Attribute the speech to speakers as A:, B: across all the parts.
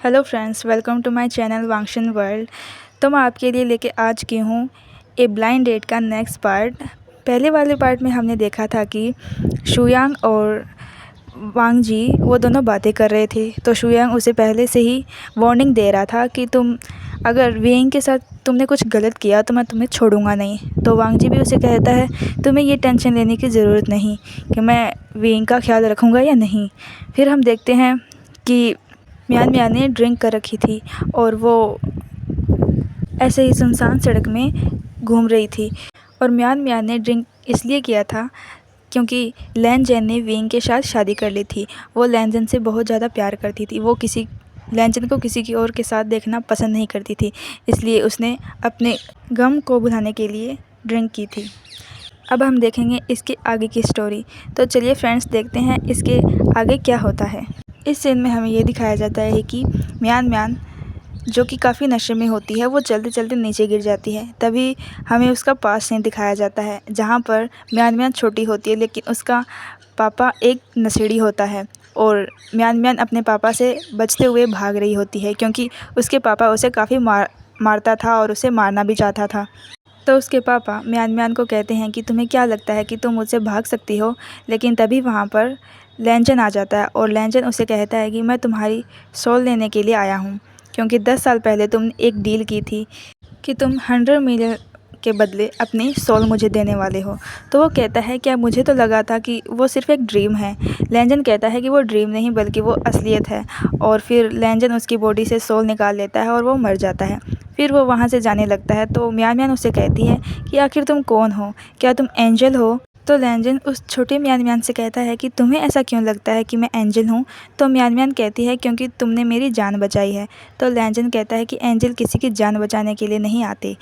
A: Hello friends, welcome to my channel वांगशन world. तो मैं आपके लिए लेके आ चुकी हूँ ए ब्लाइंड डेट का नेक्स्ट पार्ट। पहले वाले पार्ट में हमने देखा था कि शुयांग और वांग जी वो दोनों बातें कर रहे थे। तो शुयांग उसे पहले से ही वार्निंग दे रहा था कि तुम अगर वेइंग के साथ तुमने कुछ गलत किया तो मैं तुम्हें छोड़ूंगा नहीं। तो वांग जी भी उसे कहता है तुम्हें ये टेंशन लेने की ज़रूरत नहीं कि मैं वेइंग का ख्याल रखूँगा या नहीं। फिर हम देखते हैं कि म्यान म्यान ने ड्रिंक कर रखी थी और वो ऐसे ही सुनसान सड़क में घूम रही थी। और म्यान म्यान ने ड्रिंक इसलिए किया था क्योंकि लैन जैन ने विंग के साथ शादी कर ली थी। वो लैन जैन से बहुत ज़्यादा प्यार करती थी। वो लैन जैन को किसी की और के साथ देखना पसंद नहीं करती थी, इसलिए उसने अपने गम को भुलाने के लिए ड्रिंक की थी। अब हम देखेंगे इसके आगे की स्टोरी। तो चलिए फ्रेंड्स, देखते हैं इसके आगे क्या होता है। इस सीन में हमें ये दिखाया जाता है कि म्यान म्यान जो कि काफ़ी नशे में होती है, वो चलते चलते नीचे गिर जाती है। तभी हमें उसका पास्ट सीन दिखाया जाता है जहाँ पर म्यान म्यान छोटी होती है, लेकिन उसका पापा एक नशेड़ी होता है और म्यान म्यान अपने पापा से बचते हुए भाग रही होती है क्योंकि उसके पापा उसे काफ़ी मारता था और उसे मारना भी चाहता था। तो उसके पापा म्यान म्यान को कहते हैं कि तुम्हें क्या लगता है कि तुम मुझसे भाग सकती हो। लेकिन तभी वहाँ पर लैंजन आ जाता है और लैंजन उसे कहता है कि मैं तुम्हारी सोल लेने के लिए आया हूँ, क्योंकि 10 साल पहले तुमने एक डील की थी कि तुम 100 मिलियन के बदले अपनी सोल मुझे देने वाले हो। तो वो कहता है क्या, मुझे तो लगा था कि वो सिर्फ एक ड्रीम है। लैंजन कहता है कि वो ड्रीम नहीं बल्कि वो असलियत है। और फिर लैंजन उसकी बॉडी से सोल निकाल लेता है और वो मर जाता है। फिर वो वहाँ से जाने लगता है। तो म्यान म्यान उसे कहती है कि आखिर तुम कौन हो, क्या तुम एंजल हो। तो लैंजन उस छोटे म्यान म्यान से कहता है कि तुम्हें ऐसा क्यों लगता है कि मैं एंजल हूँ। तो म्यान म्यान कहती है क्योंकि तुमने मेरी जान बचाई है। तो लैंजन कहता है कि एंजल किसी की जान बचाने के लिए नहीं आते,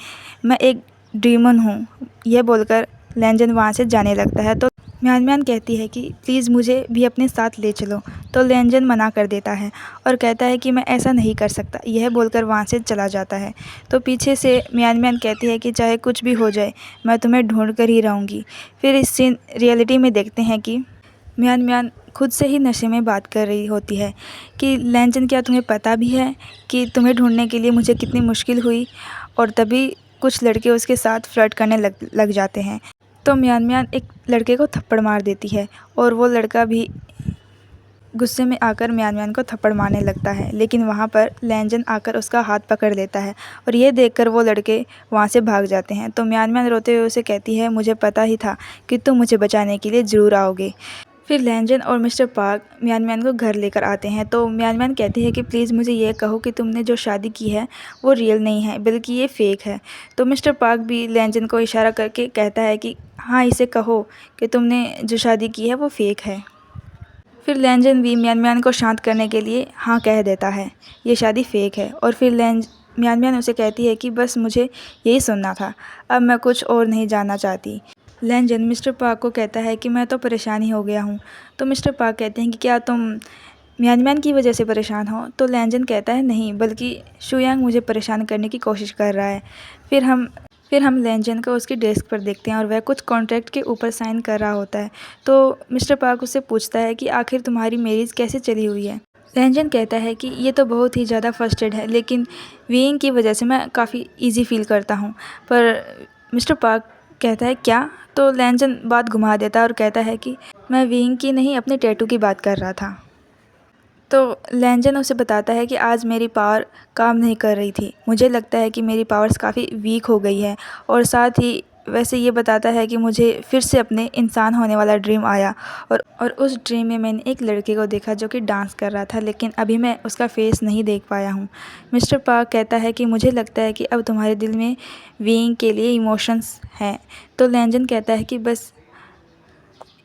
A: मैं एक ड्रीमन हूँ। यह बोलकर लैंजन वहाँ से जाने लगता है। तो म्यान म्यान कहती है कि प्लीज़ मुझे भी अपने साथ ले चलो। तो लैंजन मना कर देता है और कहता है कि मैं ऐसा नहीं कर सकता। यह बोलकर वहाँ से चला जाता है। तो पीछे से म्यान म्यान कहती है कि चाहे कुछ भी हो जाए मैं तुम्हें ढूंढ कर ही रहूँगी। फिर इस सीन रियलिटी में देखते हैं कि म्यान म्यान खुद से ही नशे में बात कर रही होती है कि लैंजन, क्या तुम्हें पता भी है कि तुम्हें ढूंढने के लिए मुझे कितनी मुश्किल हुई। और तभी कुछ लड़के उसके साथ फ्लर्ट करने लग जाते हैं। तो म्यान म्यान एक लड़के को थप्पड़ मार देती है और वो लड़का भी गुस्से में आकर म्यान म्यान को थप्पड़ मारने लगता है। लेकिन वहाँ पर लैंजन आकर उसका हाथ पकड़ लेता है और ये देखकर वो लड़के वहाँ से भाग जाते हैं। तो म्यान म्यान रोते हुए उसे कहती है मुझे पता ही था कि तुम मुझे बचाने के लिए ज़रूर आओगे। फिर लैंजन और मिस्टर पार्क म्यान म्यान को घर लेकर आते हैं। तो म्यान म्यान कहती है कि प्लीज़ मुझे ये कहो कि तुमने जो शादी की है वो रियल नहीं है बल्कि ये फ़ेक है। तो मिस्टर पार्क भी लैंजन को इशारा करके कहता है कि हाँ, इसे कहो कि तुमने जो शादी की है वो फ़ेक है। फिर लैंजन भी म्यान म्यान को शांत करने के लिए हाँ कह देता है, ये शादी फ़ेक है। और फिर म्यान म्यान उसे कहती है कि बस मुझे यही सुनना था, अब मैं कुछ और नहीं जानना चाहती। लैंजन मिस्टर पार्क को कहता है कि मैं तो परेशान ही हो गया हूँ। तो मिस्टर पार्क कहते हैं कि क्या तुम म्यान म्यान की वजह से परेशान हो। तो लैंजन कहता है नहीं, बल्कि शुयांग मुझे परेशान करने की कोशिश कर रहा है। फिर हम लैंजन को उसकी डेस्क पर देखते हैं और वह कुछ कॉन्ट्रैक्ट के ऊपर साइन कर रहा होता है। तो मिस्टर पार्क उससे पूछता है कि आखिर तुम्हारी मैरिज कैसे चली हुई है। लैंजन कहता है कि ये तो बहुत ही ज़्यादा फर्स्टेड है, लेकिन वीइंग की वजह से मैं काफ़ी ईजी फील करता हूँ। पर मिस्टर पार्क कहता है क्या। तो लैंजन बात घुमा देता है और कहता है कि मैं वीइंग की नहीं, अपने टैटू की बात कर रहा था। तो लैंजन उसे बताता है कि आज मेरी पावर काम नहीं कर रही थी, मुझे लगता है कि मेरी पावर्स काफ़ी वीक हो गई है। और साथ ही वैसे ये बताता है कि मुझे फिर से अपने इंसान होने वाला ड्रीम आया और उस ड्रीम में मैंने एक लड़के को देखा जो कि डांस कर रहा था, लेकिन अभी मैं उसका फेस नहीं देख पाया हूँ। मिस्टर पार्क कहता है कि मुझे लगता है कि अब तुम्हारे दिल में बीइंग के लिए इमोशंस हैं। तो लैंजन कहता है कि बस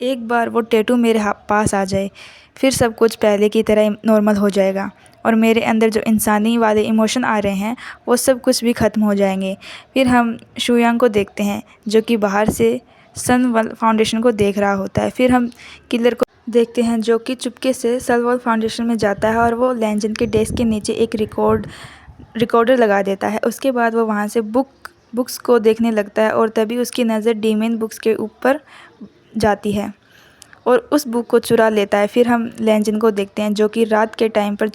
A: एक बार वो टैटू मेरे पास आ जाए, फिर सब कुछ पहले की तरह नॉर्मल हो जाएगा और मेरे अंदर जो इंसानी वाले इमोशन आ रहे हैं वो सब कुछ भी ख़त्म हो जाएंगे। फिर हम शुयांग को देखते हैं जो कि बाहर से सनवॉल फाउंडेशन को देख रहा होता है। फिर हम किलर को देखते हैं जो कि चुपके से सनवॉल फाउंडेशन में जाता है और वो लैंजन के डेस्क के नीचे एक रिकॉर्डर लगा देता है। उसके बाद वो वहाँ से बुक्स को देखने लगता है और तभी उसकी नज़र डीमन बुक्स के ऊपर जाती है और उस बुक को चुरा लेता है। फिर हम लैंजन को देखते हैं जो कि रात के टाइम पर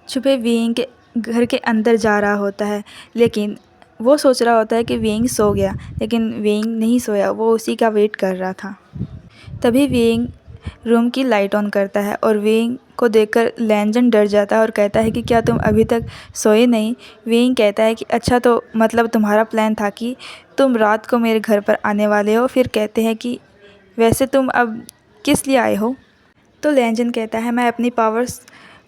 A: छुपे वेइंग के घर के अंदर जा रहा होता है, लेकिन वो सोच रहा होता है कि वेइंग सो गया, लेकिन वेइंग नहीं सोया, वो उसी का वेट कर रहा था। तभी वेइंग रूम की लाइट ऑन करता है और वेइंग को देखकर लैंजन डर जाता है और कहता है कि क्या तुम अभी तक सोए नहीं? वेइंग कहता है कि अच्छा, तो मतलब तुम्हारा प्लान था कि तुम रात को मेरे घर पर आने वाले हो। फिर कहते हैं कि वैसे तुम अब किस लिए आए हो? तो लैंजन कहता है मैं अपनी पावर्स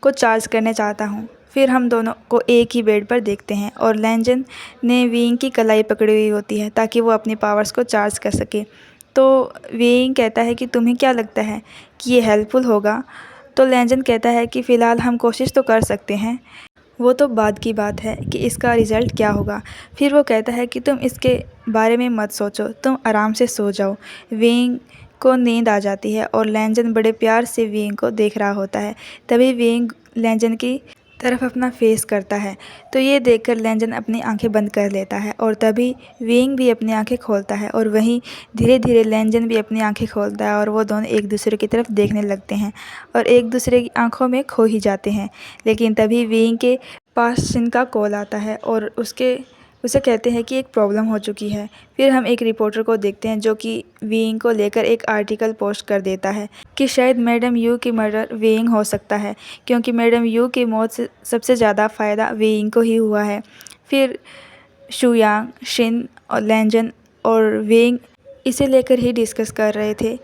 A: को चार्ज करने चाहता हूँ। फिर हम दोनों को एक ही बेड पर देखते हैं और लैंजन ने वेइंग की कलाई पकड़ी हुई होती है ताकि वो अपनी पावर्स को चार्ज कर सके। तो वेइंग कहता है कि तुम्हें क्या लगता है कि ये हेल्पफुल होगा? तो लैंजन कहता है कि फ़िलहाल हम कोशिश तो कर सकते हैं, वो तो बाद की बात है कि इसका रिज़ल्ट क्या होगा। फिर वो कहता है कि तुम इसके बारे में मत सोचो, तुम आराम से सो जाओ। वेइंग को नींद आ जाती है और लैंजन बड़े प्यार से वेइंग को देख रहा होता है। तभी वेइंग लैंजन की तरफ अपना फेस करता है, तो ये देखकर लैंजन अपनी आंखें बंद कर लेता है और तभी वेइंग भी अपनी आंखें खोलता है और वहीं धीरे धीरे लैंजन भी अपनी आंखें खोलता है और वो दोनों एक दूसरे की तरफ देखने लगते हैं और एक दूसरे की आंखों में खो ही जाते हैं। लेकिन तभी वेइंग के पास शिन का कॉल आता है और उसे कहते हैं कि एक प्रॉब्लम हो चुकी है। फिर हम एक रिपोर्टर को देखते हैं जो कि वेइंग को लेकर एक आर्टिकल पोस्ट कर देता है कि शायद मैडम यू की मर्डर वेइंग हो सकता है, क्योंकि मैडम यू की मौत से सबसे ज़्यादा फ़ायदा वेइंग को ही हुआ है। फिर शुयांग, शिन और लैंजन और वेइंग इसे लेकर ही डिस्कस कर रहे थे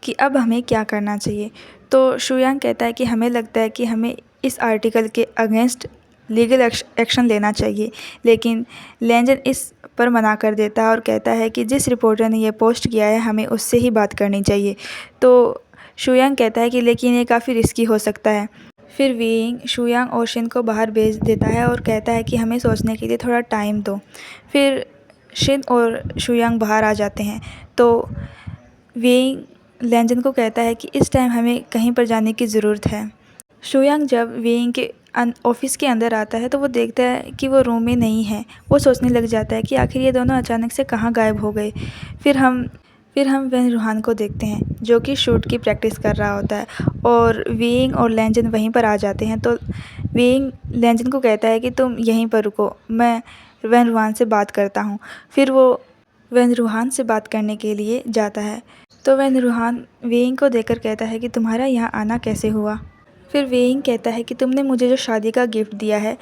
A: कि अब हमें क्या करना चाहिए। तो शुयांग कहता है कि हमें लगता है कि हमें इस आर्टिकल के अगेंस्ट लीगल एक्शन लेना चाहिए, लेकिन लैंजन इस पर मना कर देता है और कहता है कि जिस रिपोर्टर ने यह पोस्ट किया है हमें उससे ही बात करनी चाहिए। तो शुयांग कहता है कि लेकिन ये काफ़ी रिस्की हो सकता है। फिर वेइंग शुयांग और शिन को बाहर भेज देता है और कहता है कि हमें सोचने के लिए थोड़ा टाइम दो। फिर शिन और शुयांग बाहर आ जाते हैं, तो वेइंग लैंजन को कहता है कि इस टाइम हमें कहीं पर जाने की ज़रूरत है। शुयांग जब वेइंग के ऑफिस के अंदर आता है तो वो देखता है कि वो रूम में नहीं है। वो सोचने लग जाता है कि आखिर ये दोनों अचानक से कहाँ गायब हो गए। फिर हम वेन रूहान को देखते हैं जो कि शूट की प्रैक्टिस कर रहा होता है और वेइंग और लैंजन वहीं पर आ जाते हैं। तो वेइंग लैंजन को कहता है कि तुम यहीं पर रुको, मैं वेन रूहान से बात करता हूँ। फिर वो वेन रूहान से बात करने के लिए जाता है, तो वेन रूहान वेइंग को देखकर कहता है कि तुम्हारा यहाँ आना कैसे हुआ? फिर वेइंग कहता है कि तुमने मुझे जो शादी का गिफ्ट दिया है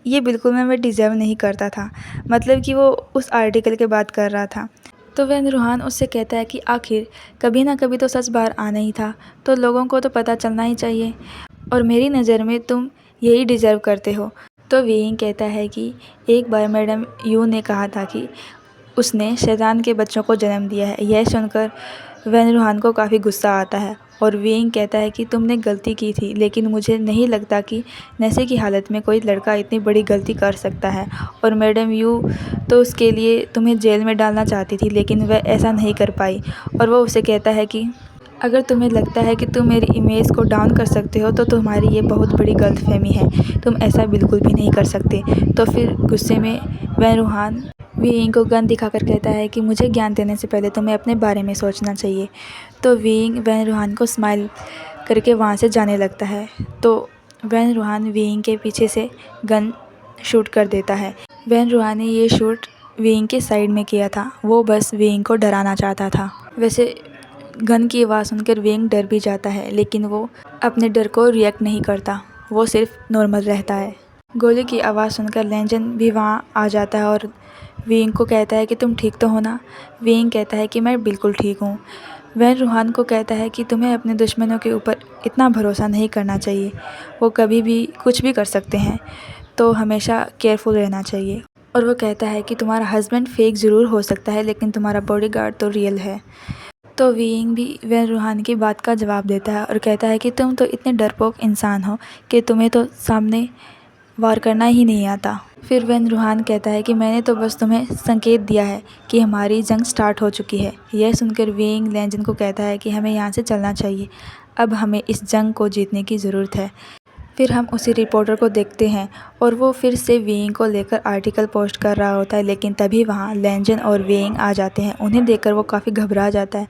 A: ये बिल्कुल मैं डिज़र्व नहीं करता था। मतलब कि वो उस आर्टिकल के बात कर रहा था। तो वेन रूहान उससे कहता है कि आखिर कभी ना कभी तो सच बाहर आना ही था, तो लोगों को तो पता चलना ही चाहिए और मेरी नज़र में तुम यही डिज़र्व करते हो। तो वेइंग कहता है कि एक बार मैडम यू ने कहा था कि उसने शैतान के बच्चों को जन्म दिया है। यह सुनकर वेन रूहान को काफ़ी गुस्सा आता है और वेइंग कहता है कि तुमने गलती की थी, लेकिन मुझे नहीं लगता कि नशे की हालत में कोई लड़का इतनी बड़ी गलती कर सकता है और मैडम यू तो उसके लिए तुम्हें जेल में डालना चाहती थी, लेकिन वह ऐसा नहीं कर पाई। और वो उसे कहता है कि अगर तुम्हें लगता है कि तुम मेरी इमेज को डाउन कर सकते हो तो तुम्हारी ये बहुत बड़ी गलतफहमी है, तुम ऐसा बिल्कुल भी नहीं कर सकते। तो फिर गुस्से में वेन रूहान वेइंग को गन दिखाकर कहता है कि मुझे ज्ञान देने से पहले तुम्हें अपने बारे में सोचना चाहिए। तो वेइंग वेन रूहान को स्माइल करके वहाँ से जाने लगता है। तो वेन रूहान वेइंग के पीछे से गन शूट कर देता है। वेन रूहान ने ये शूट वेइंग के साइड में किया था, वो बस वेइंग को डराना चाहता था। वैसे गन की आवाज़ सुनकर वेइंग डर भी जाता है, लेकिन वो अपने डर को रिएक्ट नहीं करता, वो सिर्फ नॉर्मल रहता है। गोली की आवाज़ सुनकर लैंजन भी वहाँ आ जाता है और वेइंग को कहता है कि तुम ठीक तो हो ना? वेइंग कहता है कि मैं बिल्कुल ठीक हूँ। वेन रूहान को कहता है कि तुम्हें अपने दुश्मनों के ऊपर इतना भरोसा नहीं करना चाहिए, वो कभी भी कुछ भी कर सकते हैं, तो हमेशा केयरफुल रहना चाहिए। और वो कहता है कि तुम्हारा हस्बैंड फेक ज़रूर हो सकता है, लेकिन तुम्हारा बॉडीगार्ड तो रियल है। तो वेइंग भी वेन रूहान की बात का जवाब देता है और कहता है कि तुम तो इतने डरपोक इंसान हो कि तुम्हें तो सामने वार करना ही नहीं आता। फिर वेन रूहान कहता है कि मैंने तो बस तुम्हें संकेत दिया है कि हमारी जंग स्टार्ट हो चुकी है। यह सुनकर वेइंग लैंजन को कहता है कि हमें यहाँ से चलना चाहिए, अब हमें इस जंग को जीतने की ज़रूरत है। फिर हम उसी रिपोर्टर को देखते हैं और वो फिर से वेइंग को लेकर आर्टिकल पोस्ट कर रहा होता है, लेकिन तभी वहाँ लैंजन और वेइंग आ जाते हैं। उन्हें देखकर वो काफ़ी घबरा जाता है।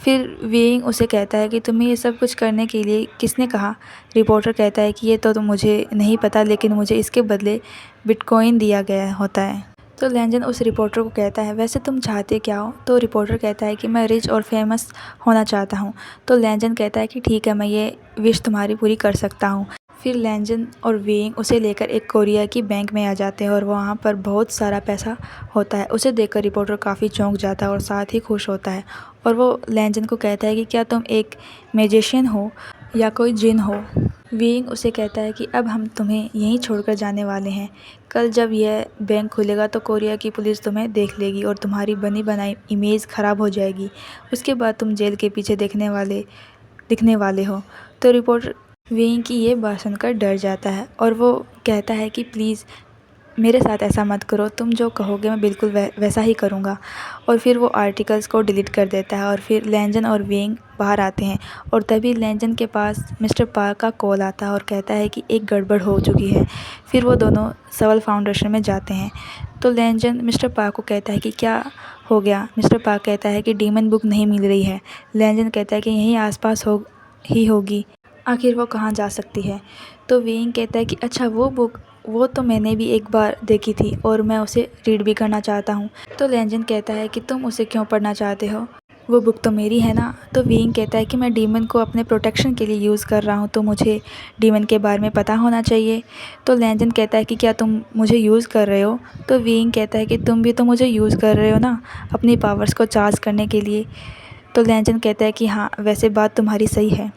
A: फिर वेइंग उसे कहता है कि तुम्हें ये सब कुछ करने के लिए किसने कहा। रिपोर्टर कहता है कि ये तो मुझे नहीं पता, लेकिन मुझे इसके बदले बिटकॉइन दिया गया होता है। तो लैंजन उस रिपोर्टर को कहता है, वैसे तुम चाहते क्या हो। तो रिपोर्टर कहता है कि मैं रिच और फेमस होना चाहता हूँ। तो लैंजन कहता है कि ठीक है, मैं ये विश तुम्हारी पूरी कर सकता हूँ। फिर लैंजन और वेइंग उसे लेकर एक कोरिया की बैंक में आ जाते हैं और वहाँ पर बहुत सारा पैसा होता है। उसे देखकर रिपोर्टर काफ़ी चौंक जाता है और साथ ही खुश होता है, और वो लैंजन को कहता है कि क्या तुम एक मैजिशियन हो या कोई जिन हो। वेइंग उसे कहता है कि अब हम तुम्हें यहीं छोड़कर जाने वाले हैं। कल जब यह बैंक खुलेगा तो कोरिया की पुलिस तुम्हें देख लेगी और तुम्हारी बनी बनाई इमेज ख़राब हो जाएगी। उसके बाद तुम जेल के पीछे दिखने वाले हो। तो रिपोर्टर वेइंग की ये बात सुनकर डर जाता है और वो कहता है कि प्लीज़ मेरे साथ ऐसा मत करो, तुम जो कहोगे मैं बिल्कुल वैसा ही करूँगा। और फिर वो आर्टिकल्स को डिलीट कर देता है और फिर लैंजन और वेइंग बाहर आते हैं, और तभी लैंजन के पास मिस्टर पार्क का कॉल आता है और कहता है कि एक गड़बड़ हो चुकी है। फिर वो दोनों सवल फाउंडेशन में जाते हैं। तो लैंजन मिस्टर पार्क को कहता है कि क्या हो गया। मिस्टर पार्क कहता है कि डीमन बुक नहीं मिल रही है। लैंजन कहता है कि यहीं आसपास होगी, आखिर वो कहाँ जा सकती है। तो वेइंग कहता है कि अच्छा वो बुक, वो तो मैंने भी एक बार देखी थी और मैं उसे रीड भी करना चाहता हूँ। तो लैंजन कहता है कि तुम उसे क्यों पढ़ना चाहते हो, वो बुक तो मेरी है ना। तो वेइंग कहता है कि मैं डीमन को अपने प्रोटेक्शन के लिए यूज़ कर रहा हूँ, तो मुझे डीमन के बारे में पता होना चाहिए। तो लैंजन कहता है कि क्या तुम मुझे यूज़ कर रहे हो। तो वेइंग कहता है कि तुम भी तो मुझे यूज़ कर रहे हो ना, अपनी पावर्स को चार्ज करने के लिए। तो लैंजन कहता है कि हाँ, वैसे बात तुम्हारी सही है।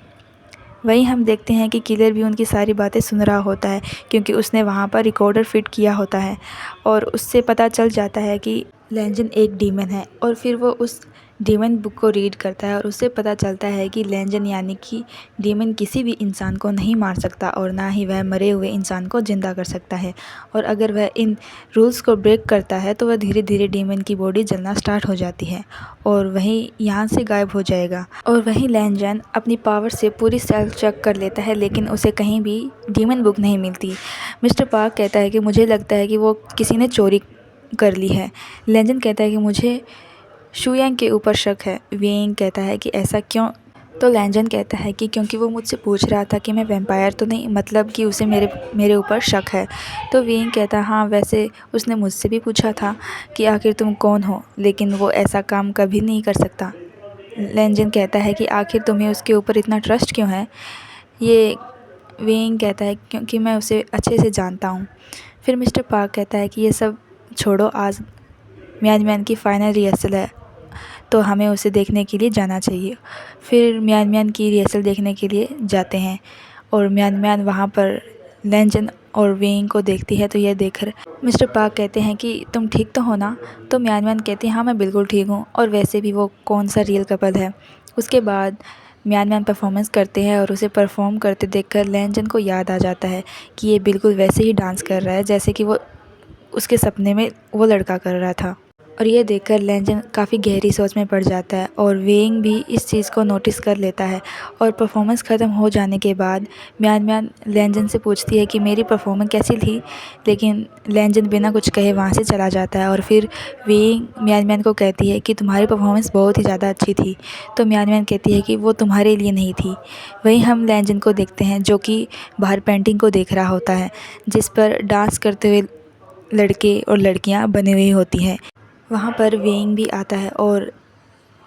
A: वहीं हम देखते हैं कि किलर भी उनकी सारी बातें सुन रहा होता है, क्योंकि उसने वहाँ पर रिकॉर्डर फिट किया होता है और उससे पता चल जाता है कि लैंजन एक डीमन है। और फिर वो उस डीमन बुक को रीड करता है और उससे पता चलता है कि लैंजन यानी कि डीमन किसी भी इंसान को नहीं मार सकता और ना ही वह मरे हुए इंसान को ज़िंदा कर सकता है, और अगर वह इन रूल्स को ब्रेक करता है तो वह धीरे धीरे डीमन की बॉडी जलना स्टार्ट हो जाती है और वहीं यहाँ से गायब हो जाएगा। और वहीं लैंजन अपनी पावर से पूरी सेल्फ चेक कर लेता है, लेकिन उसे कहीं भी डीमन बुक नहीं मिलती। मिस्टर पार्क कहता है कि मुझे लगता है कि वो किसी ने चोरी कर ली है। लैंजन कहता है कि मुझे शुयांग के ऊपर शक है। वेइंग कहता है कि ऐसा क्यों। तो लैंजन कहता है कि क्योंकि वो मुझसे पूछ रहा था कि मैं वैम्पायर तो नहीं, मतलब कि उसे मेरे ऊपर शक है। तो वेइंग कहता है हाँ, वैसे उसने मुझसे भी पूछा था कि आखिर तुम कौन हो, लेकिन वो ऐसा काम कभी नहीं कर सकता। लैंजन कहता है कि आखिर तुम्हें उसके ऊपर इतना ट्रस्ट क्यों है। ये वेइंग कहता है क्योंकि मैं उसे अच्छे से जानता हूँ। फिर मिस्टर पार्क कहता है कि ये सब छोड़ो, आज म्यान की फ़ाइनल रिहर्सल है तो हमें उसे देखने के लिए जाना चाहिए। फिर म्यान की रिहर्सल देखने के लिए जाते हैं और म्यान वहाँ पर लैंजन और वेइंग को देखती है। तो यह देखकर मिस्टर पार्क कहते हैं कि तुम ठीक तो हो ना। तो म्यान कहती है हाँ, मैं बिल्कुल ठीक हूँ, और वैसे भी वो कौन सा रियल कपल है। उसके बाद म्यान परफॉर्मेंस करते हैं और उसे परफॉर्म करते देखकर लैंजन को याद आ जाता है कि ये बिल्कुल वैसे ही डांस कर रहा है जैसे कि वो उसके सपने में वो लड़का कर रहा था। और ये देखकर लैंजन काफ़ी गहरी सोच में पड़ जाता है और वेइंग भी इस चीज़ को नोटिस कर लेता है। और परफॉर्मेंस ख़त्म हो जाने के बाद म्यान लैंजन से पूछती है कि मेरी परफॉर्मेंस कैसी थी, लेकिन लैंजन बिना कुछ कहे वहाँ से चला जाता है। और फिर वेइंग म्यान को कहती है कि तुम्हारी परफॉर्मेंस बहुत ही ज़्यादा अच्छी थी। तो म्यान कहती है कि वो तुम्हारे लिए नहीं थी। वहीं हम लैंजन को देखते हैं जो कि बाहर पेंटिंग को देख रहा होता है, जिस पर डांस करते हुए लड़के और लड़कियाँ बनी हुई होती हैं। वहाँ पर वेइंग भी आता है और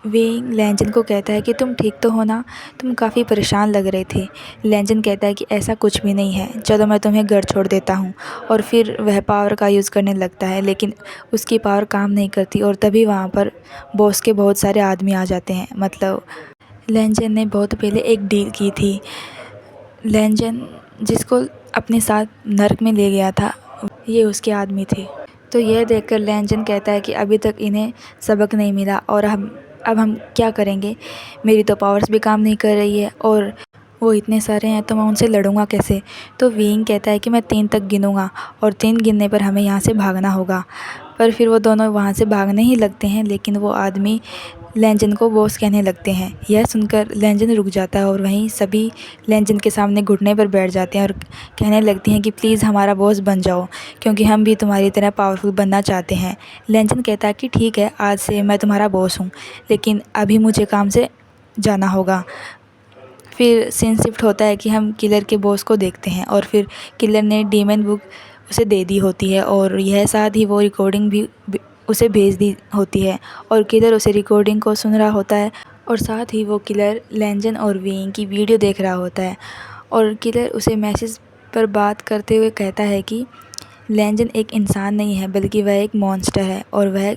A: वेइंग लैंजन को कहता है कि तुम ठीक तो हो ना, तुम काफ़ी परेशान लग रहे थे। लैंजन कहता है कि ऐसा कुछ भी नहीं है, चलो मैं तुम्हें घर छोड़ देता हूँ। और फिर वह पावर का यूज़ करने लगता है, लेकिन उसकी पावर काम नहीं करती और तभी वहाँ पर बॉस के बहुत सारे आदमी आ जाते हैं। मतलब लैंजन ने बहुत पहले एक डील की थी। लैंजन जिसको अपने साथ नर्क में ले गया था, ये उसके आदमी थे। तो यह देखकर लैंजन कहता है कि अभी तक इन्हें सबक नहीं मिला और अब हम क्या करेंगे। मेरी तो पावर्स भी काम नहीं कर रही है और वो इतने सारे हैं तो मैं उनसे लड़ूंगा कैसे। तो वेइंग कहता है कि मैं 3 तक गिनूंगा और 3 गिनने पर हमें यहाँ से भागना होगा। पर फिर वो दोनों वहाँ से भागने ही लगते हैं, लेकिन वो आदमी लैंजन को बॉस कहने लगते हैं। यह सुनकर लैंजन रुक जाता है और वहीं सभी लैंजन के सामने घुटने पर बैठ जाते हैं और कहने लगती हैं कि प्लीज़ हमारा बॉस बन जाओ, क्योंकि हम भी तुम्हारी तरह पावरफुल बनना चाहते हैं। लैंजन कहता है कि ठीक है, आज से मैं तुम्हारा बॉस हूँ, लेकिन अभी मुझे काम से जाना होगा। फिर सीन शिफ्ट होता है कि हम किलर के बॉस को देखते हैं और फिर किलर ने डीमन बुक उसे दे दी होती है और यह साथ ही वो रिकॉर्डिंग भी उसे भेज दी होती है और किलर उसे रिकॉर्डिंग को सुन रहा होता है और साथ ही वो किलर लेंजन और वेइंग की वीडियो देख रहा होता है और किलर उसे मैसेज पर बात करते हुए कहता है कि लेंजन एक इंसान नहीं है बल्कि वह एक मॉन्स्टर है और वह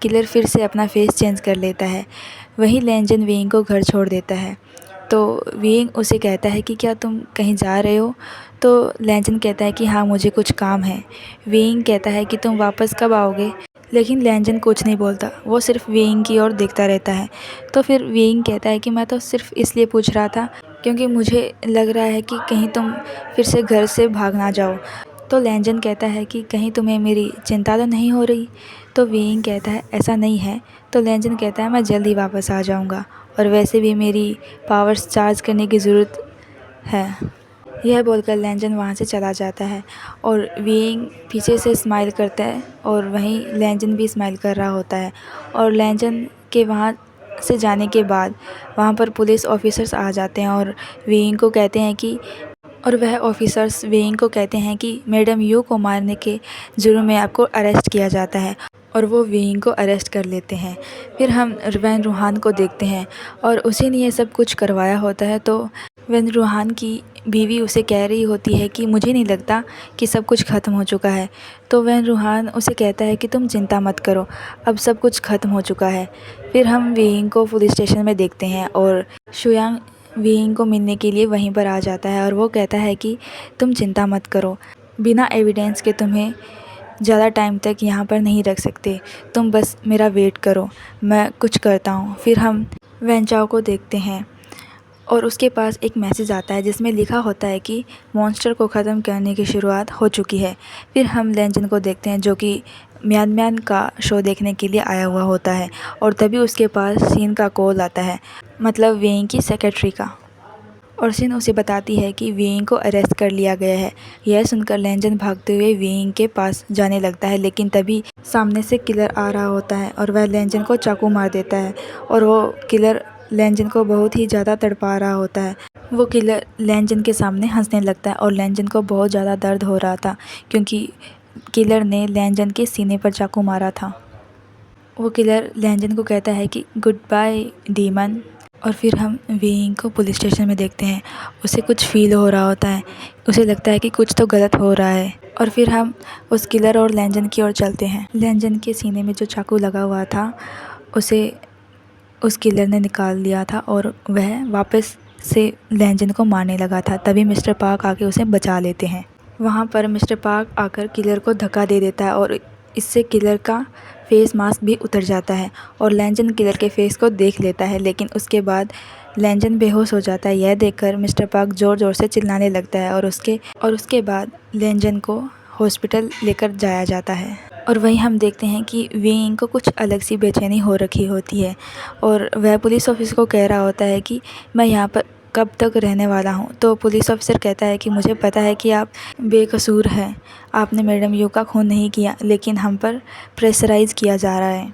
A: किलर फिर से अपना फेस चेंज कर लेता है। वहीं लेंजन वेइंग को घर छोड़ देता है तो वेइंग उसे कहता है कि क्या तुम कहीं जा रहे हो, तो लेंजन कहता है कि हाँ मुझे कुछ काम है। वेइंग कहता है कि तुम वापस कब आओगे, लेकिन लेंजन कुछ नहीं बोलता, वो सिर्फ वेइंग की ओर देखता रहता है। तो फिर वेइंग कहता है कि मैं तो सिर्फ इसलिए पूछ रहा था क्योंकि मुझे लग रहा है कि कहीं तुम फिर से घर से भाग ना जाओ। तो लेंजन कहता है कि कहीं तुम्हें मेरी चिंता तो नहीं हो रही, तो वेइंग कहता है ऐसा नहीं है। तो लेंजन कहता है मैं जल्द ही वापस आ जाऊंगा और वैसे भी मेरी पावर्स चार्ज करने की ज़रूरत है। यह बोलकर लेंजन वहाँ से चला जाता है और वेइंग पीछे से स्माइल करता है और वहीं लेंजन भी स्माइल कर रहा होता है और लेंजन के वहाँ से जाने के बाद वहाँ पर पुलिस ऑफिसर्स आ जाते हैं और वेइंग को कहते हैं कि और वह ऑफिसर्स वेइंग को कहते हैं कि मैडम यू को मारने के जुर्म में आपको अरेस्ट किया जाता है और वो वेइंग को अरेस्ट कर लेते हैं। फिर हम वैन रूहान को देखते हैं और उसी ने ये सब कुछ करवाया होता है। तो वैन रूहान की बीवी उसे कह रही होती है कि मुझे नहीं लगता कि सब कुछ ख़त्म हो चुका है। तो वैन रूहान उसे कहता है कि तुम चिंता मत करो, अब सब कुछ ख़त्म हो चुका है। फिर हम वेइंग को पुलिस स्टेशन में देखते हैं और शुयांग वेइंग को मिलने के लिए वहीं पर आ जाता है और वो कहता है कि तुम चिंता मत करो, बिना एविडेंस के तुम्हें ज़्यादा टाइम तक यहाँ पर नहीं रख सकते, तुम बस मेरा वेट करो, मैं कुछ करता हूँ। फिर हम वैन चाओ को देखते हैं और उसके पास एक मैसेज आता है जिसमें लिखा होता है कि मॉन्स्टर को ख़त्म करने की शुरुआत हो चुकी है। फिर हम लेंजन को देखते हैं जो कि म्यान म्यान का शो देखने के लिए आया हुआ होता है और तभी उसके पास सीन का कॉल आता है, मतलब वेइंग की सेक्रेटरी का, और सिन उसे बताती है कि वेइंग को अरेस्ट कर लिया गया है। यह सुनकर लेंजन भागते हुए वेइंग के पास जाने लगता है, लेकिन तभी सामने से किलर आ रहा होता है और वह लेंजन को चाकू मार देता है और वो किलर लेंजन को बहुत ही ज़्यादा तड़पा रहा होता है। वो किलर लेंजन के सामने हंसने लगता है और लेंजन को बहुत ज़्यादा दर्द हो रहा था क्योंकि किलर ने लेंजन के सीने पर चाकू मारा था। वो किलर लेंजन को कहता है कि गुड बाय डीमन। और फिर हम वेइंग को पुलिस स्टेशन में देखते हैं, उसे कुछ फील हो रहा होता है, उसे लगता है कि कुछ तो गलत हो रहा है। और फिर हम उस किलर और लेंजन की ओर चलते हैं। लेंजन के सीने में जो चाकू लगा हुआ था उसे उस किलर ने निकाल लिया था और वह वापस से लेंजन को मारने लगा था। तभी मिस्टर पार्क आके उसे बचा लेते हैं। वहाँ पर मिस्टर पार्क आकर किलर को धक्का दे देता है और इससे किलर का फेस मास्क भी उतर जाता है और लेंजन किलर के फेस को देख लेता है, लेकिन उसके बाद लेंजन बेहोश हो जाता है। यह देखकर मिस्टर पार्क ज़ोर ज़ोर से चिल्लाने लगता है और उसके बाद लेंजन को हॉस्पिटल लेकर जाया जाता है। और वहीं हम देखते हैं कि वेइंग को कुछ अलग सी बेचैनी हो रखी होती है और वह पुलिस ऑफिसर को कह रहा होता है कि मैं यहाँ पर कब तक रहने वाला हूँ। तो पुलिस ऑफिसर कहता है कि मुझे पता है कि आप बेकसूर हैं, आपने मैडम यू का खून नहीं किया, लेकिन हम पर प्रेशराइज़ किया जा रहा है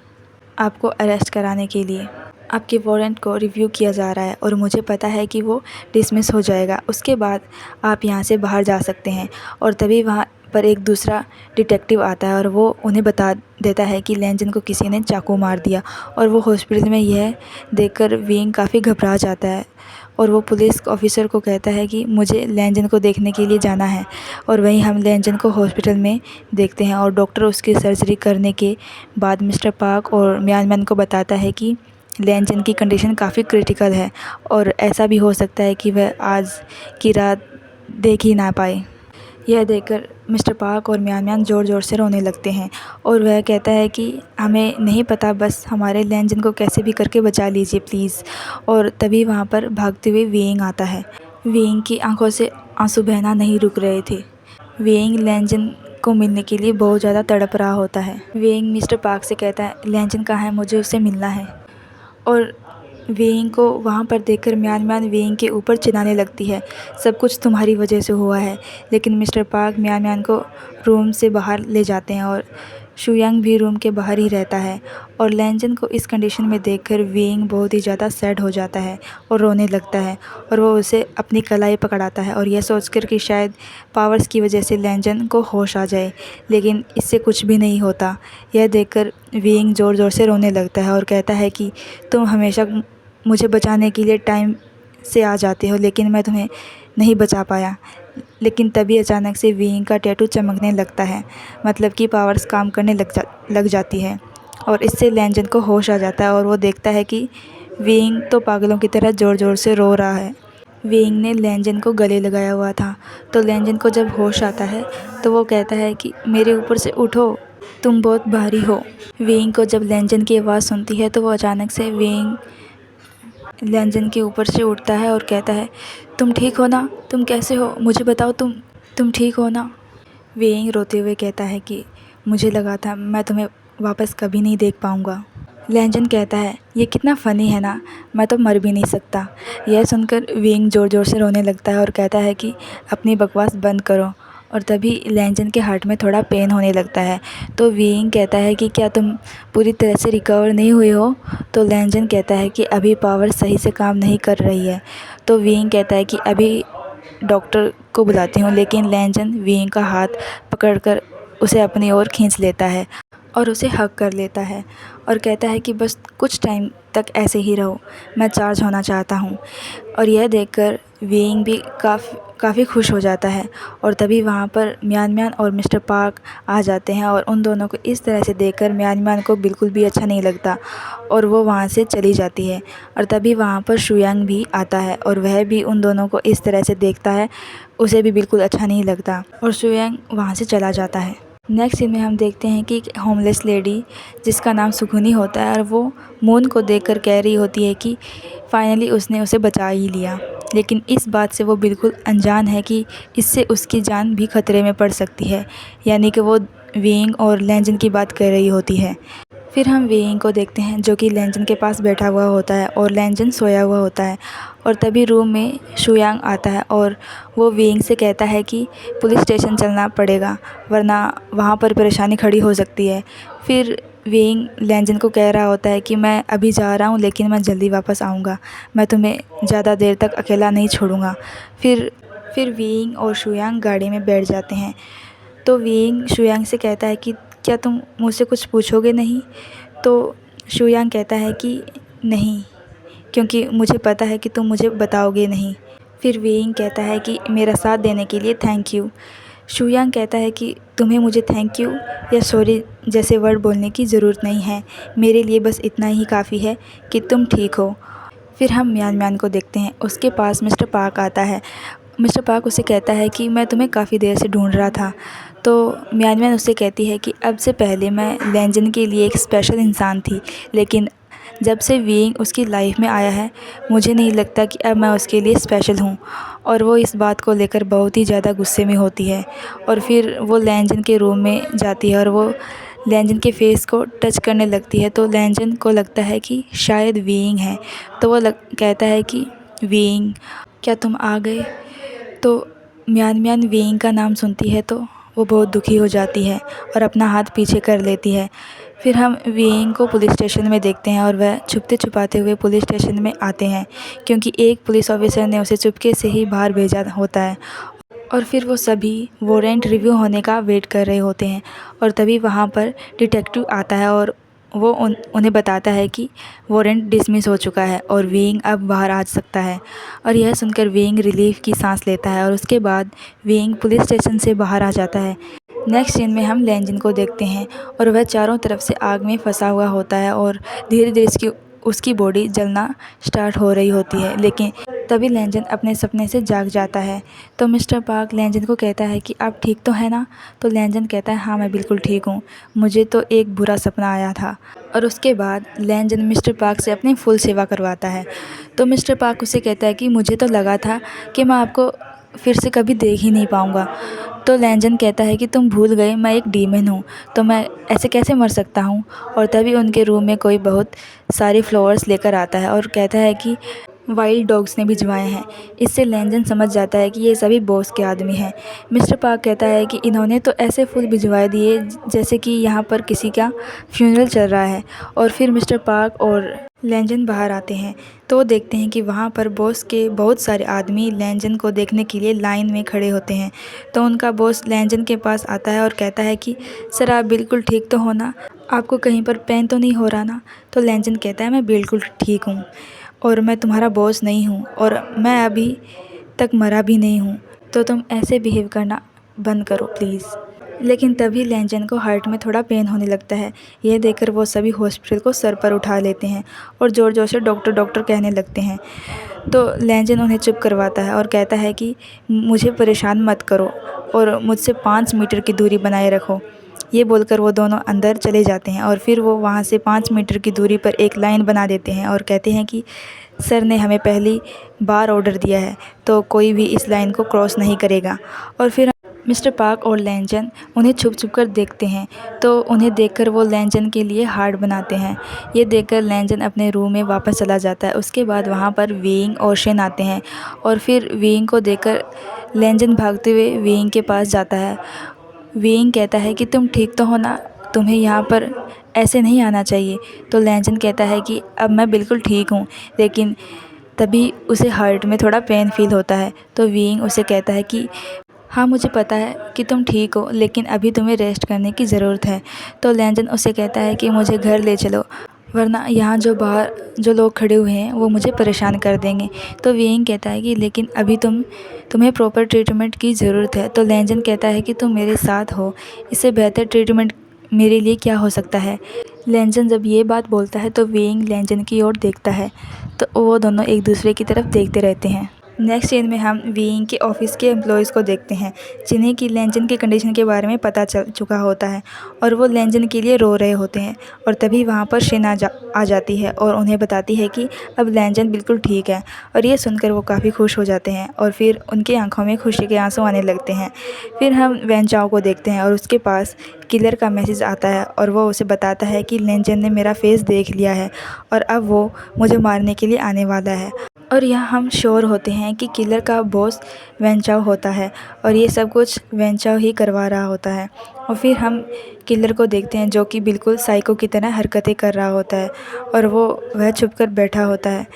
A: आपको अरेस्ट कराने के लिए। आपके वारंट को रिव्यू किया जा रहा है और मुझे पता है कि वो डिसमिस हो जाएगा, उसके बाद आप यहाँ से बाहर जा सकते हैं। और तभी वहाँ पर एक दूसरा डिटेक्टिव आता है और वो उन्हें बता देता है कि लेंजन को किसी ने चाकू मार दिया और वो हॉस्पिटल में यह देखकर वेइंग काफ़ी घबरा जाता है और वो पुलिस ऑफिसर को कहता है कि मुझे लेंजन को देखने के लिए जाना है। और वहीं हम लेंजन को हॉस्पिटल में देखते हैं और डॉक्टर उसकी सर्जरी करने के बाद मिस्टर पार्क और म्यान मैन को बताता है कि लेंजन की कंडीशन काफ़ी क्रिटिकल है और ऐसा भी हो सकता है कि वह आज की रात देख ही ना पाए। यह देखकर मिस्टर पार्क और म्यान म्यान ज़ोर ज़ोर से रोने लगते हैं और वह कहता है कि हमें नहीं पता, बस हमारे लेंजन को कैसे भी करके बचा लीजिए प्लीज़। और तभी वहाँ पर भागते हुए वेइंग आता है। वेइंग की आंखों से आंसू बहना नहीं रुक रहे थे। वेइंग लेंजन को मिलने के लिए बहुत ज़्यादा तड़प रहा होता है। वेइंग मिस्टर पार्क से कहता है लेंजन कहाँ है, मुझे उससे मिलना है। और वेइंग को वहाँ पर देखकर म्यान म्यान वेइंग के ऊपर चिल्लाने लगती है, सब कुछ तुम्हारी वजह से हुआ है। लेकिन मिस्टर पार्क म्यान म्यान को रूम से बाहर ले जाते हैं और शुयांग भी रूम के बाहर ही रहता है और लैंजन को इस कंडीशन में देखकर वेइंग बहुत ही ज़्यादा सैड हो जाता है और रोने लगता है और वो उसे अपनी कलाई पकड़ाता है और यह सोचकर कि शायद पावर्स की वजह से लैंजन को होश आ जाए, लेकिन इससे कुछ भी नहीं होता। यह देखकर वेइंग ज़ोर ज़ोर से रोने लगता है और कहता है कि तुम हमेशा मुझे बचाने के लिए टाइम से आ जाते हो, लेकिन मैं तुम्हें नहीं बचा पाया। लेकिन तभी अचानक से वेइंग का टैटू चमकने लगता है, मतलब कि पावर्स काम करने लग जाती है और इससे लैंजन को होश आ जाता है और वो देखता है कि वेइंग तो पागलों की तरह ज़ोर ज़ोर से रो रहा है। वेइंग ने लैंजन को गले लगाया हुआ था, तो लैंजन को जब होश आता है तो वो कहता है कि मेरे ऊपर से उठो, तुम बहुत भारी हो। वेइंग को जब लैंजन की आवाज़ सुनती है तो वो अचानक से वेइंग लैंजन के ऊपर से उठता है और कहता है, तुम ठीक हो ना? तुम कैसे हो? मुझे बताओ, तुम ठीक हो ना? वेइंग रोते हुए कहता है कि मुझे लगा था मैं तुम्हें वापस कभी नहीं देख पाऊँगा। लैंजन कहता है, ये कितना फ़नी है ना, मैं तो मर भी नहीं सकता। यह सुनकर वेइंग ज़ोर ज़ोर से रोने लगता है और कहता है कि अपनी बकवास बंद करो। और तभी लैंजन के हार्ट में थोड़ा पेन होने लगता है, तो वेइंग कहता है कि क्या तुम पूरी तरह से रिकवर नहीं हुए हो? तो लैंजन कहता है कि अभी पावर सही से काम नहीं कर रही है। तो वेइंग कहता है कि अभी डॉक्टर को बुलाती हूँ, लेकिन लैंजन वेइंग का हाथ पकड़कर उसे अपनी ओर खींच लेता है और उसे हग कर लेता है और कहता है कि बस कुछ टाइम तक ऐसे ही रहो, मैं चार्ज होना चाहता हूँ। और यह देखकर वेइंग भी काफ़ी खुश हो जाता है और तभी वहाँ पर म्यान म्यान और मिस्टर पार्क आ जाते हैं और उन दोनों को इस तरह से देखकर म्यान म्यान को बिल्कुल भी अच्छा नहीं लगता और वो वहाँ से चली जाती है। और तभी वहाँ पर शुयांग भी आता है और वह भी उन दोनों को इस तरह से देखता है, उसे भी बिल्कुल अच्छा नहीं लगता और शुयांग वहाँ से चला जाता है। नेक्स्ट सीन में हम देखते हैं कि एक होमलेस लेडी जिसका नाम सुखुनी होता है और वो मून को देखकर कह रही होती है कि फाइनली उसने उसे बचा ही लिया, लेकिन इस बात से वो बिल्कुल अनजान है कि इससे उसकी जान भी खतरे में पड़ सकती है, यानी कि वो वेइंग और लैंजन की बात कर रही होती है। फिर हम वेइंग को देखते हैं जो कि लैंजन के पास बैठा हुआ होता है और लैंजन सोया हुआ होता है और तभी रूम में शुयांग आता है और वो वेइंग से कहता है कि पुलिस स्टेशन चलना पड़ेगा वरना वहाँ पर परेशानी खड़ी हो सकती है। फिर वेइंग लैंजन को कह रहा होता है कि मैं अभी जा रहा हूँ, लेकिन मैं जल्दी वापस आऊँगा, मैं तुम्हें ज़्यादा देर तक अकेला नहीं छोड़ूंगा। फिर वेइंग और शुयांग गाड़ी में बैठ जाते हैं, तो वेइंग शुयांग से कहता है कि क्या तुम मुझसे कुछ पूछोगे नहीं? तो शुयांग कहता है कि नहीं, क्योंकि मुझे पता है कि तुम मुझे बताओगे नहीं। फिर वेइंग कहता है कि मेरा साथ देने के लिए थैंक यू। शुयांग कहता है कि तुम्हें मुझे थैंक यू या सॉरी जैसे वर्ड बोलने की ज़रूरत नहीं है, मेरे लिए बस इतना ही काफ़ी है कि तुम ठीक हो। फिर हम म्यान म्यान को देखते हैं, उसके पास मिस्टर पार्क आता है। मिस्टर पार्क उसे कहता है कि मैं तुम्हें काफ़ी देर से ढूंढ रहा था। तो म्यान म्यान उससे कहती है कि अब से पहले मैं लैंजन के लिए एक स्पेशल इंसान थी, लेकिन जब से वेइंग उसकी लाइफ में आया है मुझे नहीं लगता कि अब मैं उसके लिए स्पेशल हूँ। और वो इस बात को लेकर बहुत ही ज़्यादा गुस्से में होती है और फिर वो लैंजन के रूम में जाती है और वो लैंजन के फेस को टच करने लगती है। तो लैंजन को लगता है कि शायद वेइंग है, तो वो कहता है कि वेइंग क्या तुम आ गए? तो म्यान म्यान वेइंग का नाम सुनती है तो वो बहुत दुखी हो जाती है और अपना हाथ पीछे कर लेती है। फिर हम वेइंग को पुलिस स्टेशन में देखते हैं और वह छुपते छुपाते हुए पुलिस स्टेशन में आते हैं, क्योंकि एक पुलिस ऑफिसर ने उसे चुपके से ही बाहर भेजा होता है। और फिर वो सभी वारंट रिव्यू होने का वेट कर रहे होते हैं और तभी वहाँ पर डिटेक्टिव आता है और वो उन्हें बताता है कि वारंट डिसमिस हो चुका है और वेइंग अब बाहर आ सकता है। और यह सुनकर वेइंग रिलीफ की सांस लेता है और उसके बाद वेइंग पुलिस स्टेशन से बाहर आ जाता है। नेक्स्ट सीन में हम लैंजन को देखते हैं और वह चारों तरफ से आग में फंसा हुआ होता है और धीरे धीरे उसकी बॉडी जलना स्टार्ट हो रही होती है, लेकिन तभी लैंजन अपने सपने से जाग जाता है। तो मिस्टर पार्क लैंजन को कहता है कि आप ठीक तो हैं ना? तो लैंजन कहता है हाँ मैं बिल्कुल ठीक हूँ, मुझे तो एक बुरा सपना आया था। और उसके बाद लैंजन मिस्टर पार्क से अपनी फुल सेवा करवाता है। तो मिस्टर पार्क उसे कहता है कि मुझे तो लगा था कि मैं आपको फिर से कभी देख ही नहीं पाऊँगा। तो लैंजन कहता है कि तुम भूल गए मैं एक डीमन हूँ, तो मैं ऐसे कैसे मर सकता हूँ? और तभी उनके रूम में कोई बहुत सारे फ्लावर्स लेकर आता है और कहता है कि वाइल्ड डॉग्स ने भिजवाए हैं। इससे लैंजन समझ जाता है कि ये सभी बॉस के आदमी हैं। मिस्टर पार्क कहता है कि इन्होंने तो ऐसे फूल भिजवा दिए जैसे कि यहाँ पर किसी का फ्यूनरल चल रहा है। और फिर मिस्टर पार्क और लैंजन बाहर आते हैं तो वो देखते हैं कि वहाँ पर बॉस के बहुत सारे आदमी लैंजन को देखने के लिए लाइन में खड़े होते हैं। तो उनका बॉस लैंजन के पास आता है और कहता है कि सर, आप बिल्कुल ठीक तो हो ना? आपको कहीं पर पेन तो नहीं हो रहा ना? तो लैंजन कहता है, मैं बिल्कुल ठीक हूँ और मैं तुम्हारा बॉस नहीं हूँ और मैं अभी तक मरा भी नहीं हूँ, तो तुम ऐसे बिहेव करना बंद करो प्लीज़। लेकिन तभी लैंजन को हार्ट में थोड़ा पेन होने लगता है। यह देखकर वो सभी हॉस्पिटल को सर पर उठा लेते हैं और ज़ोर ज़ोर से डॉक्टर डॉक्टर कहने लगते हैं। तो लैंजन उन्हें चुप करवाता है और कहता है कि मुझे परेशान मत करो और मुझसे 5 मीटर की दूरी बनाए रखो। ये बोलकर वो दोनों अंदर चले जाते हैं और फिर वो वहाँ से 5 मीटर की दूरी पर एक लाइन बना देते हैं और कहते हैं कि सर ने हमें पहली बार ऑर्डर दिया है, तो कोई भी इस लाइन को क्रॉस नहीं करेगा। और फिर मिस्टर पार्क और लैंजन उन्हें छुप छुप कर देखते हैं, तो उन्हें देखकर वो लैंजन के लिए हार्ट बनाते हैं। ये देखकर लैंजन अपने रूम में वापस चला जाता है। उसके बाद वहाँ पर वेइंग और शेन आते हैं और फिर वेइंग को देखकर लैंजन भागते हुए वेइंग के पास जाता है। वेइंग कहता है कि तुम ठीक तो हो ना? तुम्हें यहाँ पर ऐसे नहीं आना चाहिए। तो लैंजन कहता है कि अब मैं बिल्कुल ठीक हूँ, लेकिन तभी उसे हार्ट में थोड़ा पेन फील होता है। तो वेइंग उसे कहता है कि हाँ, मुझे पता है कि तुम ठीक हो, लेकिन अभी तुम्हें रेस्ट करने की ज़रूरत है। तो लैंजन उसे कहता है कि मुझे घर ले चलो, वरना यहाँ जो बाहर जो लोग खड़े हुए हैं वो मुझे परेशान कर देंगे। तो वेइंग कहता है कि लेकिन अभी तुम्हें प्रॉपर ट्रीटमेंट की ज़रूरत है। तो लैंजन कहता है कि तुम मेरे साथ हो, इससे बेहतर ट्रीटमेंट मेरे लिए क्या हो सकता है। लैंजन जब ये बात बोलता है तो वेइंग लैंजन की ओर देखता है, तो वो दोनों एक दूसरे की तरफ देखते रहते हैं। नेक्स्ट सीन में हम वेइंग के ऑफिस के एम्प्लॉयज़ को देखते हैं, जिन्हें कि लैंजन की कंडीशन के बारे में पता चल चुका होता है और वो लैंजन के लिए रो रहे होते हैं। और तभी वहाँ पर शेन आ जाती है और उन्हें बताती है कि अब लैंजन बिल्कुल ठीक है। और ये सुनकर वो काफ़ी खुश हो जाते हैं और फिर उनकी आंखों में खुशी के आंसू आने लगते हैं। फिर हम वेनचाओ को देखते हैं और उसके पास किलर का मैसेज आता है और वो उसे बताता है कि लैंजन ने मेरा फेस देख लिया है और अब वो मुझे मारने के लिए आने वाला है। और यहाँ हम श्योर होते हैं कि किलर का बॉस वेनचाओ होता है और ये सब कुछ वेनचाओ ही करवा रहा होता है। और फिर हम किलर को देखते हैं जो कि बिल्कुल साइको की तरह हरकतें कर रहा होता है और वह छुपकर बैठा होता है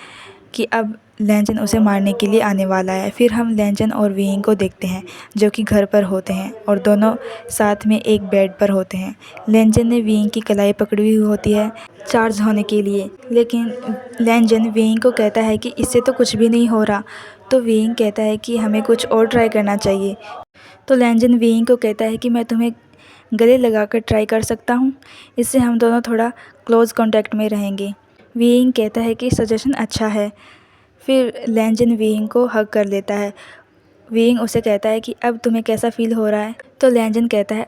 A: कि अब लैंजन उसे मारने के लिए आने वाला है। फिर हम लैंजन और वेइंग को देखते हैं जो कि घर पर होते हैं और दोनों साथ में एक बेड पर होते हैं। लैंजन ने वेइंग की कलाई पकड़ी हुई होती है चार्ज होने के लिए, लेकिन लैंजन वेइंग को कहता है कि इससे तो कुछ भी नहीं हो रहा। तो वेइंग कहता है कि हमें कुछ और ट्राई करना चाहिए। तो लैंजन वेइंग को कहता है कि मैं तुम्हें गले लगाकर ट्राई कर सकता हूँ, इससे हम दोनों थोड़ा क्लोज़ कॉन्टैक्ट में रहेंगे। वेइंग कहता है कि सजेशन अच्छा है। फिर लैंजन वेइंग को हग कर लेता है। वेइंग उसे कहता है कि अब तुम्हें कैसा फ़ील हो रहा है? तो लैंजन कहता है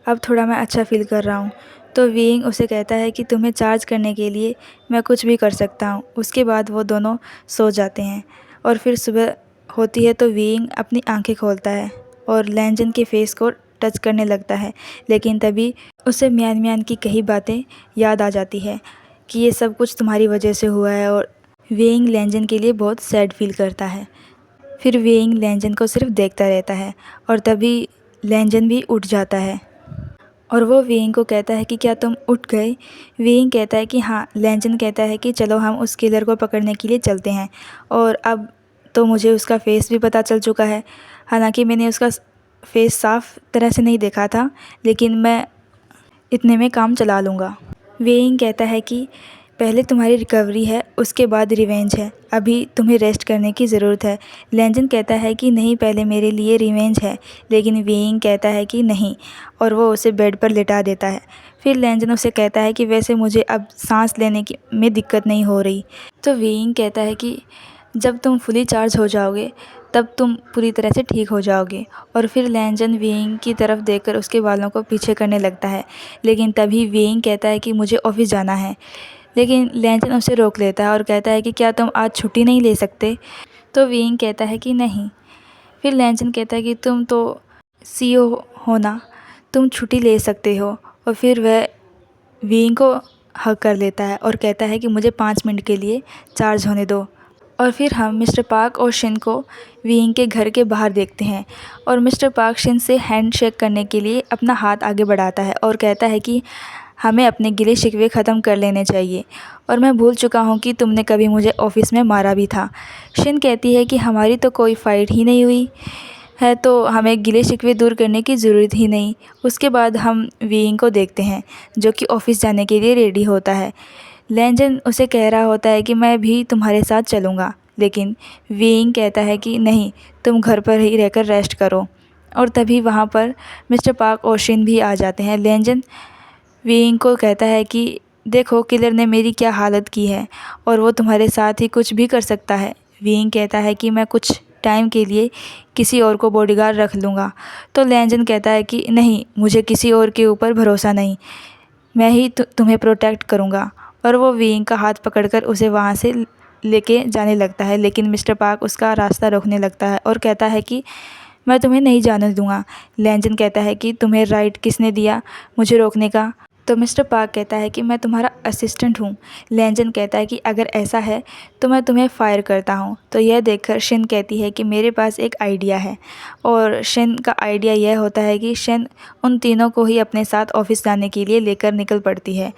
A: अब थोड़ा मैं अच्छा फ़ील कर रहा हूँ। तो वेइंग उसे कहता है कि तुम्हें चार्ज करने के लिए मैं कुछ भी कर सकता हूँ। उसके बाद वो दोनों सो जाते हैं और फिर सुबह होती है तो वेइंग अपनी आंखें खोलता है और लैंजन के फेस को टच करने लगता है, लेकिन तभी उसे म्यान म्यान की कई बातें याद आ जाती है कि ये सब कुछ तुम्हारी वजह से हुआ है। और वेइंग लैंजन के लिए बहुत सैड फील करता है। फिर वेइंग लैंजन को सिर्फ देखता रहता है और तभी लैंजन भी उठ जाता है और वो वेइंग को कहता है कि क्या तुम उठ गए? वेइंग कहता है कि हाँ। लैंजन कहता है कि चलो हम उस किलर को पकड़ने के लिए चलते हैं। और अब तो मुझे उसका फेस भी पता चल चुका है, हालांकि मैंने उसका फेस साफ तरह से नहीं देखा था, लेकिन मैं इतने में काम चला लूँगा। वेइंग कहता है कि पहले तुम्हारी रिकवरी है, उसके बाद रिवेंज है, अभी तुम्हें रेस्ट करने की ज़रूरत है। लैंजन कहता है कि नहीं, पहले मेरे लिए रिवेंज है, लेकिन वेइंग कहता है कि नहीं और वो उसे बेड पर लिटा देता है। फिर लैंजन उसे कहता है कि वैसे मुझे अब सांस लेने की में दिक्कत नहीं हो रही। तो वेइंग कहता है कि जब तुम फुली चार्ज हो जाओगे तब तुम पूरी तरह से ठीक हो जाओगे। और फिर लैंजन वेइंग की तरफ देखकर उसके बालों को पीछे करने लगता है, लेकिन तभी वेइंग कहता है कि मुझे ऑफिस जाना है। लेकिन लैंजन उसे रोक लेता है और कहता है कि क्या तुम आज छुट्टी नहीं ले सकते? तो वेइंग कहता है कि नहीं। फिर लैंजन कहता है कि तुम तो सीईओ हो ना, तुम छुट्टी ले सकते हो। और फिर वह वेइंग को हग कर लेता है और कहता है कि मुझे 5 मिनट के लिए चार्ज होने दो। और फिर हम मिस्टर पार्क और शिन को वीइंग के घर के बाहर देखते हैं और मिस्टर पार्क शिन से हैंड शेक करने के लिए अपना हाथ आगे बढ़ाता है और कहता है कि हमें अपने गिले शिकवे ख़त्म कर लेने चाहिए और मैं भूल चुका हूँ कि तुमने कभी मुझे ऑफ़िस में मारा भी था। शिन कहती है कि हमारी तो कोई फ़ाइट ही नहीं हुई है तो हमें गिले शिकवे दूर करने की ज़रूरत ही नहीं। उसके बाद हम वीइंग को देखते हैं जो कि ऑफ़िस जाने के लिए रेडी होता है। लैंजन उसे कह रहा होता है कि मैं भी तुम्हारे साथ चलूँगा, लेकिन वीइंग कहता है कि नहीं, तुम घर पर ही रहकर रेस्ट करो। और तभी वहाँ पर मिस्टर पार्क और शिन भी आ जाते हैं। लैंजन वीइंग को कहता है कि देखो किलर ने मेरी क्या हालत की है और वो तुम्हारे साथ ही कुछ भी कर सकता है। वीइंग कहता है कि मैं कुछ टाइम के लिए किसी और को बॉडीगार्ड रख लूँगा। तो लैंजन कहता है कि नहीं, मुझे किसी और के ऊपर भरोसा नहीं, मैं ही तुम्हें प्रोटेक्ट करूँगा। और वो वीइंग का हाथ पकड़कर उसे वहाँ से लेके जाने लगता है, लेकिन मिस्टर पार्क उसका रास्ता रोकने लगता है और कहता है कि मैं तुम्हें नहीं जाने दूँगा। लैंजन कहता है कि तुम्हें राइट किसने दिया मुझे रोकने का? तो मिस्टर पार्क कहता है कि मैं तुम्हारा असिस्टेंट हूँ। लैंजन कहता है कि अगर ऐसा है तो मैं तुम्हें फ़ायर करता हूँ। तो यह देखकर शिन कहती है कि मेरे पास एक आइडिया है और शिन का आइडिया यह होता है कि शिन उन तीनों को ही अपने साथ ऑफ़िस जाने के लिए लेकर निकल पड़ती है।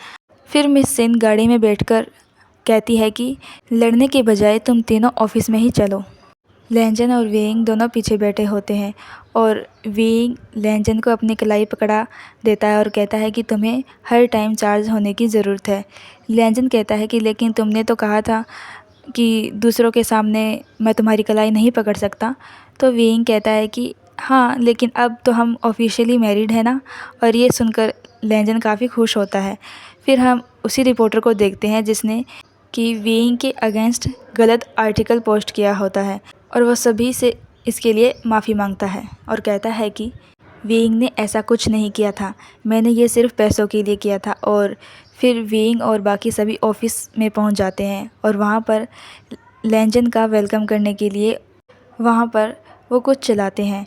A: फिर मिस शिन गाड़ी में बैठकर कहती है कि लड़ने के बजाय तुम तीनों ऑफ़िस में ही चलो। लैंजन और वीइंग दोनों पीछे बैठे होते हैं और वीइंग लैंजन को अपनी कलाई पकड़ा देता है और कहता है कि तुम्हें हर टाइम चार्ज होने की ज़रूरत है। लैंजन कहता है कि लेकिन तुमने तो कहा था कि दूसरों के सामने मैं तुम्हारी कलाई नहीं पकड़ सकता। तो वीइंग कहता है कि हाँ, लेकिन अब तो हम ऑफिशियली मैरिड है ना। और ये सुनकर लैंजन काफ़ी खुश होता है। फिर हम उसी रिपोर्टर को देखते हैं जिसने कि वीइंग के अगेंस्ट गलत आर्टिकल पोस्ट किया होता है और वह सभी से इसके लिए माफ़ी मांगता है और कहता है कि वीइंग ने ऐसा कुछ नहीं किया था, मैंने ये सिर्फ पैसों के लिए किया था। और फिर वीइंग और बाकी सभी ऑफिस में पहुंच जाते हैं और वहां पर लैंजन का वेलकम करने के लिए वहां पर वो कुछ चलाते हैं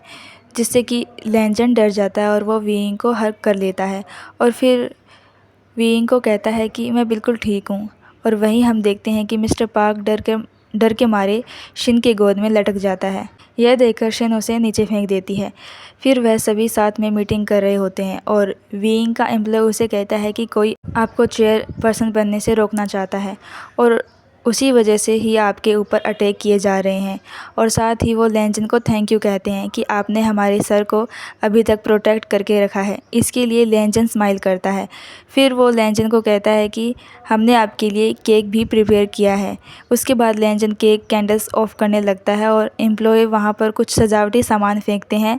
A: जिससे कि लैंजन डर जाता है और वो वीइंग को हग कर लेता है और फिर वीइंग को कहता है कि मैं बिल्कुल ठीक हूँ। और वहीं हम देखते हैं कि मिस्टर पार्क डर के मारे शिन के गोद में लटक जाता है। यह देखकर शिन उसे नीचे फेंक देती है। फिर वह सभी साथ में मीटिंग कर रहे होते हैं और वीइंग का एम्प्लॉय उसे कहता है कि कोई आपको चेयर पर्सन बनने से रोकना चाहता है और उसी वजह से ही आपके ऊपर अटैक किए जा रहे हैं। और साथ ही वो लैंजन को थैंक यू कहते हैं कि आपने हमारे सर को अभी तक प्रोटेक्ट करके रखा है। इसके लिए लैंजन स्माइल करता है। फिर वो लैंजन को कहता है कि हमने आपके लिए केक भी प्रिपेयर किया है। उसके बाद लैंजन केक कैंडल्स ऑफ करने लगता है और एम्प्लॉय वहाँ पर कुछ सजावटी सामान फेंकते हैं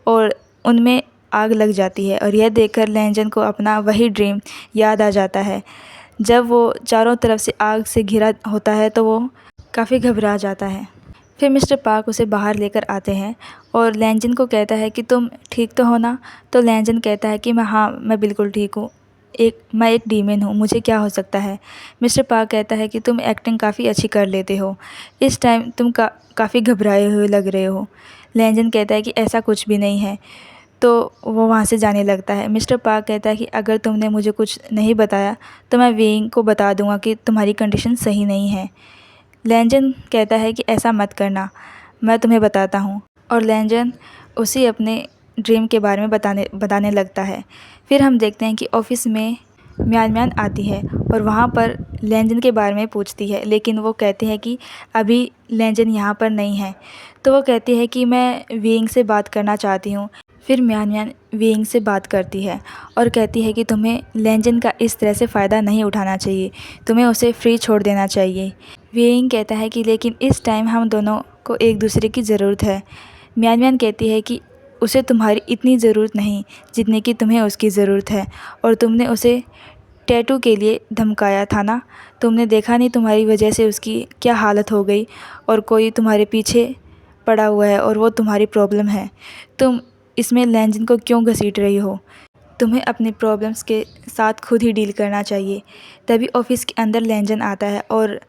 A: और उनमें आग लग जाती है। और यह देखकर लैंजन को अपना वही ड्रीम याद आ जाता है। जब वो चारों तरफ से आग से घिरा होता है तो वो काफ़ी घबरा जाता है। फिर मिस्टर पार्क उसे बाहर लेकर आते हैं और लैंजन को कहता है कि तुम ठीक तो हो ना। तो लैंजन कहता है कि मैं बिल्कुल ठीक हूँ, मैं एक डीमन हूँ, मुझे क्या हो सकता है। मिस्टर पार्क कहता है कि तुम एक्टिंग काफ़ी अच्छी कर लेते हो, इस टाइम तुम काफ़ी घबराए हुए लग रहे हो। लैंजन कहता है कि ऐसा कुछ भी नहीं है। तो वो वहाँ से जाने लगता है। मिस्टर पार्क कहता है कि अगर तुमने मुझे कुछ नहीं बताया तो मैं वीइंग को बता दूंगा कि तुम्हारी कंडीशन सही नहीं है। लैंजन कहता है कि ऐसा मत करना, मैं तुम्हें बताता हूँ। और लैंजन उसे अपने ड्रीम के बारे में बताने लगता है। फिर हम देखते हैं कि ऑफिस में म्यान म्यान आती है और वहाँ पर लैंजन के बारे में पूछती है, लेकिन वो कहते हैं कि अभी लैंजन यहाँ पर नहीं है। तो वो कहती है कि मैं वीइंग से बात करना चाहती हूँ। फिर म्यान म्यान वीइंग से बात करती है और कहती है कि तुम्हें लैंजन का इस तरह से फ़ायदा नहीं उठाना चाहिए, तुम्हें उसे फ्री छोड़ देना चाहिए। वीइंग कहता है कि लेकिन इस टाइम हम दोनों को एक दूसरे की ज़रूरत है। म्यान म्यान कहती है कि उसे तुम्हारी इतनी ज़रूरत नहीं जितनी कि तुम्हें उसकी ज़रूरत है। और तुमने उसे टैटू के लिए धमकाया था ना, तुमने देखा नहीं तुम्हारी वजह से उसकी क्या हालत हो गई और कोई तुम्हारे पीछे पड़ा हुआ है और वो तुम्हारी प्रॉब्लम है। तुम इसमें लैंजन को क्यों घसीट रही हो? तुम्हें अपनी प्रॉब्लम्स के साथ खुद ही डील करना चाहिए। तभी ऑफिस के अंदर लैंजन आता है और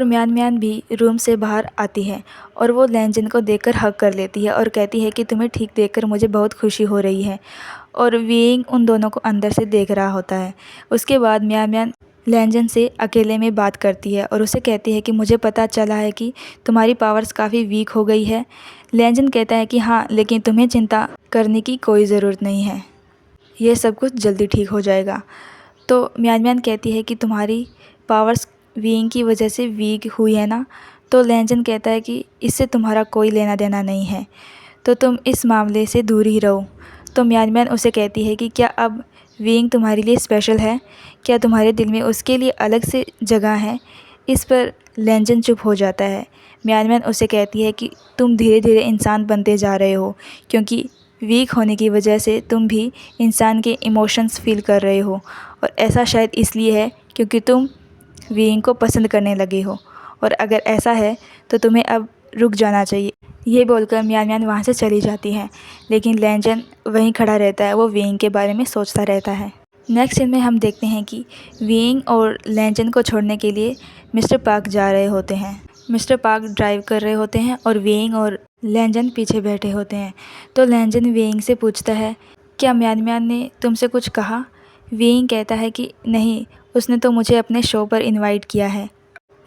A: म्यान म्यान भी रूम से बाहर आती है और वो लैंजन को देखकर हग कर लेती है और कहती है कि तुम्हें ठीक देखकर मुझे बहुत खुशी हो रही है। और वीइंग उन दोनों को अंदर से देख रहा होता है। उसके बाद म्यान म्यान लैंजन से अकेले में बात करती है और उसे कहती है कि मुझे पता चला है कि तुम्हारी पावर्स काफ़ी वीक हो गई है। लैंजन कहता है कि हाँ, लेकिन तुम्हें चिंता करने की कोई ज़रूरत नहीं है, ये सब कुछ जल्दी ठीक हो जाएगा। तो म्यान म्यान कहती है कि तुम्हारी पावर्स वीइंग की वजह से वीक हुई है ना। तो लैंजन कहता है कि इससे तुम्हारा कोई लेना देना नहीं है, तो तुम इस मामले से दूर ही रहो। तो म्यान म्यान उसे कहती है कि क्या अब वीइंग तुम्हारे लिए स्पेशल है, क्या तुम्हारे दिल में उसके लिए अलग से जगह है। इस पर लैंजन चुप हो जाता है। म्यान म्यान उसे कहती है कि तुम धीरे धीरे इंसान बनते जा रहे हो, क्योंकि वीक होने की वजह से तुम भी इंसान के इमोशंस फील कर रहे हो, और ऐसा शायद इसलिए है क्योंकि तुम वीइंग को पसंद करने लगे हो, और अगर ऐसा है तो तुम्हें अब रुक जाना चाहिए। ये बोलकर म्यान म्यान वहाँ से चली जाती है, लेकिन लैंजन वहीं खड़ा रहता है। वो वीइंग के बारे में सोचता रहता है। नेक्स्ट सीन में हम देखते हैं कि वीइंग और लैंजन को छोड़ने के लिए मिस्टर पार्क जा रहे होते हैं। मिस्टर पार्क ड्राइव कर रहे होते हैं और वीइंग और लैंजन पीछे बैठे होते हैं। तो लैंजन वीइंग से पूछता है, क्या म्यान म्यान ने तुमसे कुछ कहा। वीइंग कहता है कि नहीं, उसने तो मुझे अपने शो पर इनवाइट किया है।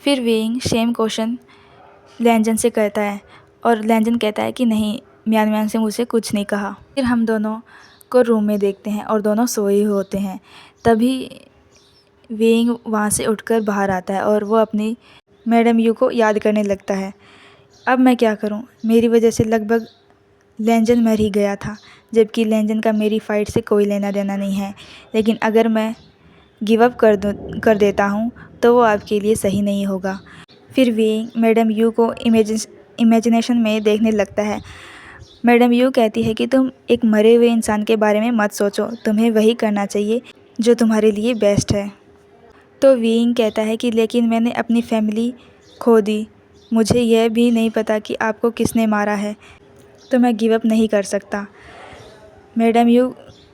A: फिर वीइंग सेम क्वेश्चन लैंजन से करता है और लैंजन कहता है कि नहीं, म्यान म्यान से मुझे कुछ नहीं कहा। फिर हम दोनों को रूम में देखते हैं और दोनों सोए हुए होते हैं। तभी वीइंग वहाँ से उठकर बाहर आता है और वो अपनी मैडम यू को याद करने लगता है। अब मैं क्या करूँ, मेरी वजह से लगभग लैंजन मर ही गया था, जबकि लैंजन का मेरी फ़ाइट से कोई लेना देना नहीं है। लेकिन अगर मैं गिव अप कर देता हूँ तो वो आपके लिए सही नहीं होगा। फिर वीइंग मैडम यू को इमेजिनेशन में देखने लगता है। मैडम यू कहती है कि तुम एक मरे हुए इंसान के बारे में मत सोचो, तुम्हें वही करना चाहिए जो तुम्हारे लिए बेस्ट है। तो वीइंग कहता है कि लेकिन मैंने अपनी फैमिली खो दी, मुझे यह भी नहीं पता कि आपको किसने मारा है, तो मैं गिव अप नहीं कर सकता। मैडम यू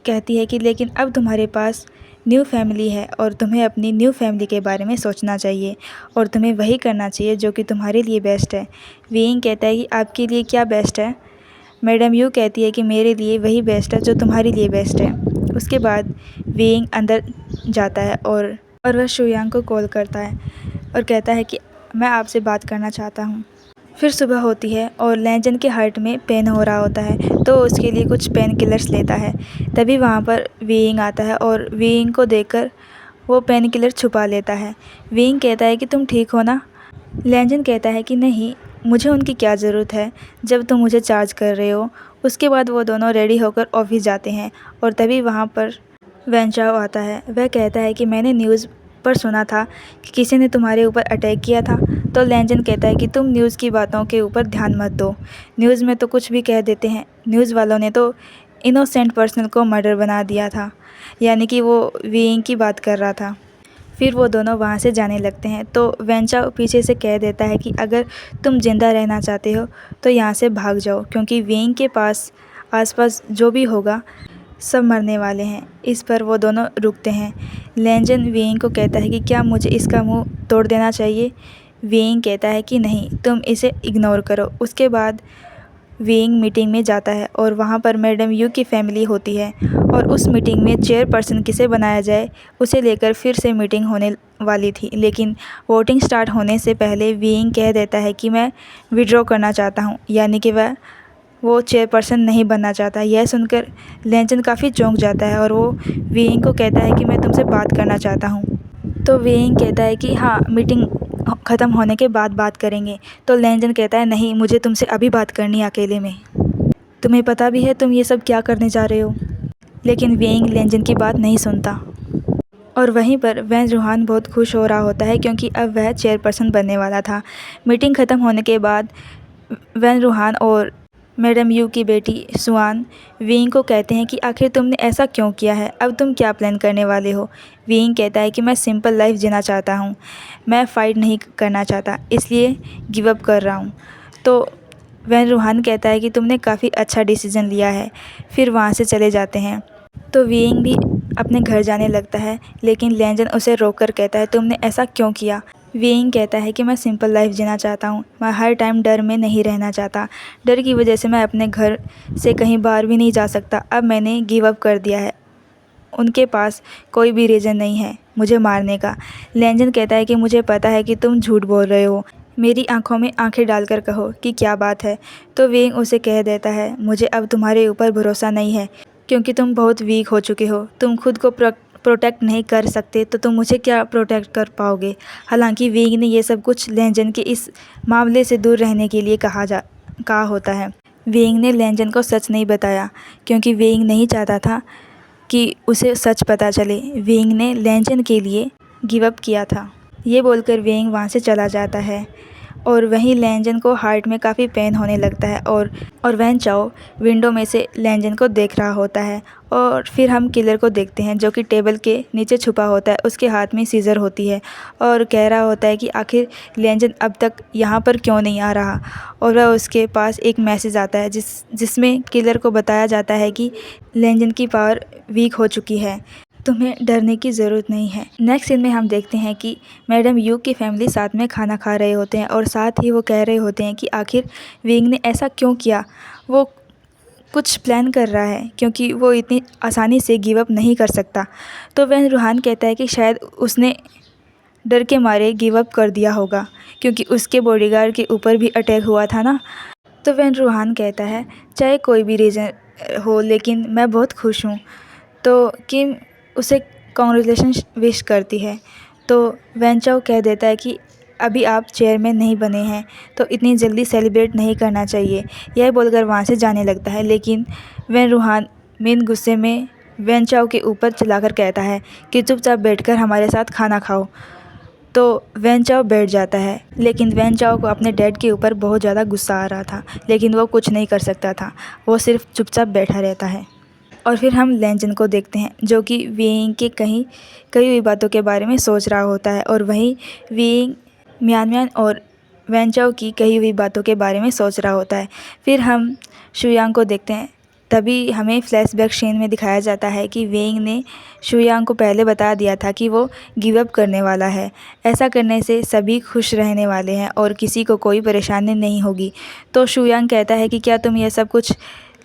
A: कहती है कि लेकिन अब तुम्हारे पास न्यू फैमिली है और तुम्हें अपनी न्यू फैमिली के बारे में सोचना चाहिए और तुम्हें वही करना चाहिए जो कि तुम्हारे लिए बेस्ट है। वीइंग कहता है कि आपके लिए क्या बेस्ट है। मैडम यू कहती है कि मेरे लिए वही बेस्ट है जो तुम्हारे लिए बेस्ट है। उसके बाद वीइंग अंदर जाता है और वह शुयांग को कॉल करता है और कहता है कि मैं आपसे बात करना चाहता हूँ। फिर सुबह होती है और लैंजन के हार्ट में पेन हो रहा होता है, तो उसके लिए कुछ पेन किलर्स लेता है। तभी वहाँ पर वीइंग आता है और वीइंग को देखकर वो पेन किलर छुपा लेता है। वीइंग कहता है कि तुम ठीक हो ना। लैंजन कहता है कि नहीं, मुझे उनकी क्या ज़रूरत है जब तुम मुझे चार्ज कर रहे हो। उसके बाद वो दोनों रेडी होकर ऑफिस जाते हैं और तभी वहाँ पर वेंचाओ आता है। वह कहता है कि मैंने न्यूज़ पर सुना था कि किसी ने तुम्हारे ऊपर अटैक किया था। तो लैंजन कहता है कि तुम न्यूज़ की बातों के ऊपर ध्यान मत दो, न्यूज़ में तो कुछ भी कह देते हैं। न्यूज़ वालों ने तो इनोसेंट पर्सन को मर्डर बना दिया था, यानी कि वो वीइंग की बात कर रहा था। फिर वो दोनों वहाँ से जाने लगते हैं। तो वेंचाओ पीछे से कह देता है कि अगर तुम ज़िंदा रहना चाहते हो तो यहाँ से भाग जाओ, क्योंकि वीइंग के आसपास जो भी होगा सब मरने वाले हैं। इस पर वो दोनों रुकते हैं। लैंजन वीइंग को कहता है कि क्या मुझे इसका मुंह तोड़ देना चाहिए। वीइंग कहता है कि नहीं, तुम इसे इग्नोर करो। उसके बाद वीइंग मीटिंग में जाता है और वहाँ पर मैडम यू की फैमिली होती है और उस मीटिंग में चेयरपर्सन किसे बनाया जाए उसे लेकर फिर से मीटिंग होने वाली थी। लेकिन वोटिंग स्टार्ट होने से पहले वीइंग कह देता है कि मैं विड्रॉ करना चाहता हूँ, यानी कि वो चेयरपर्सन नहीं बनना चाहता। यह सुनकर लैंजन काफ़ी चौंक जाता है और वो वीइंग को कहता है कि मैं तुमसे बात करना चाहता हूँ। तो वीइंग कहता है कि हाँ, मीटिंग ख़त्म होने के बाद बात करेंगे। तो लैंजन कहता है नहीं, मुझे तुमसे अभी बात करनी है अकेले में। तुम्हें पता भी है तुम ये सब क्या करने जा रहे हो। लेकिन वीइंग लैंजन की बात नहीं सुनता और वहीं पर वैन रूहान बहुत खुश हो रहा होता है, क्योंकि अब वह चेयरपर्सन बनने वाला था। मीटिंग ख़त्म होने के बाद वैन रूहान और मैडम यू की बेटी सुआन वीइंग को कहते हैं कि आखिर तुमने ऐसा क्यों किया है, अब तुम क्या प्लान करने वाले हो। वीइंग कहता है कि मैं सिंपल लाइफ जीना चाहता हूँ, मैं फ़ाइट नहीं करना चाहता, इसलिए गिव अप कर रहा हूँ। तो वैन रूहान कहता है कि तुमने काफ़ी अच्छा डिसीज़न लिया है। फिर वहाँ से चले जाते हैं। तो वीइंग भी अपने घर जाने लगता है, लेकिन लैंजन उसे रोककर कहता है तुमने ऐसा क्यों किया। वीइंग कहता है कि मैं सिंपल लाइफ जीना चाहता हूँ, मैं हर टाइम डर में नहीं रहना चाहता। डर की वजह से मैं अपने घर से कहीं बाहर भी नहीं जा सकता। अब मैंने गिव अप कर दिया है। उनके पास कोई भी रीज़न नहीं है मुझे मारने का। लेंजन कहता है कि मुझे पता है कि तुम झूठ बोल रहे हो, मेरी आंखों में आंखें डालकर कहो कि क्या बात है। तो वेंग उसे कह देता है, मुझे अब तुम्हारे ऊपर भरोसा नहीं है क्योंकि तुम बहुत वीक हो चुके हो। तुम खुद को प्रोटेक्ट नहीं कर सकते तो तुम मुझे क्या प्रोटेक्ट कर पाओगे। हालांकि वेंग ने यह सब कुछ लेंजन के इस मामले से दूर रहने के लिए कहा होता है। वेंग ने लेंजन को सच नहीं बताया क्योंकि वेंग नहीं चाहता था कि उसे सच पता चले। वेंग ने लेंजन के लिए गिव अप किया था। ये बोलकर वेंग वहाँ से चला जाता है और वहीं लेंजन को हार्ट में काफ़ी पेन होने लगता है और वैन चाओ विंडो में से लेंजन को देख रहा होता है। और फिर हम किलर को देखते हैं जो कि टेबल के नीचे छुपा होता है। उसके हाथ में सीज़र होती है और कह रहा होता है कि आखिर लेंजन अब तक यहाँ पर क्यों नहीं आ रहा। और वह उसके पास एक मैसेज आता है जिसमें किलर को बताया जाता है कि लेंजन की पावर वीक हो चुकी है, तुम्हें डरने की ज़रूरत नहीं है। नेक्स्ट सीन में हम देखते हैं कि मैडम यू की फैमिली साथ में खाना खा रहे होते हैं और साथ ही वो कह रहे होते हैं कि आखिर वेंग ने ऐसा क्यों किया। वो कुछ प्लान कर रहा है क्योंकि वो इतनी आसानी से गिव अप नहीं कर सकता। तो वैन रूहान कहता है कि शायद उसने डर के मारे गिव अप कर दिया होगा क्योंकि उसके बॉडीगार्ड के ऊपर भी अटैक हुआ था ना। तो वैन रूहान कहता है चाहे कोई भी रीज़न हो लेकिन मैं बहुत खुश हूँ। तो किम उसे कॉन्ग्रेचुलेशन विश करती है। तो वैन चाओ कह देता है कि अभी आप चेयरमैन नहीं बने हैं तो इतनी जल्दी सेलिब्रेट नहीं करना चाहिए। यह बोलकर वहाँ से जाने लगता है लेकिन वैन रूहान मेन गुस्से में वैन चाओ के ऊपर चिल्लाकर कहता है कि चुपचाप बैठकर हमारे साथ खाना खाओ। तो वैन चाओ बैठ जाता है लेकिन वैन चाओ को अपने डैड के ऊपर बहुत ज़्यादा गुस्सा आ रहा था लेकिन वो कुछ नहीं कर सकता था, वो सिर्फ चुपचाप बैठा रहता है। और फिर हम लेंजन को देखते हैं जो कि वेंग के कई हुई बातों के बारे में सोच रहा होता है और वहीं वेंग म्यान और वैन चाओ की कही हुई बातों के बारे में सोच रहा होता है। फिर हम शुयांग को देखते हैं। तभी हमें फ्लैशबैक सीन में दिखाया जाता है कि वेंग ने शुयांग को पहले बता दिया था कि वो गिव अप करने वाला है। ऐसा करने से सभी खुश रहने वाले हैं और किसी को कोई परेशानी नहीं होगी। तो शुयांग कहता है कि क्या तुम यह सब कुछ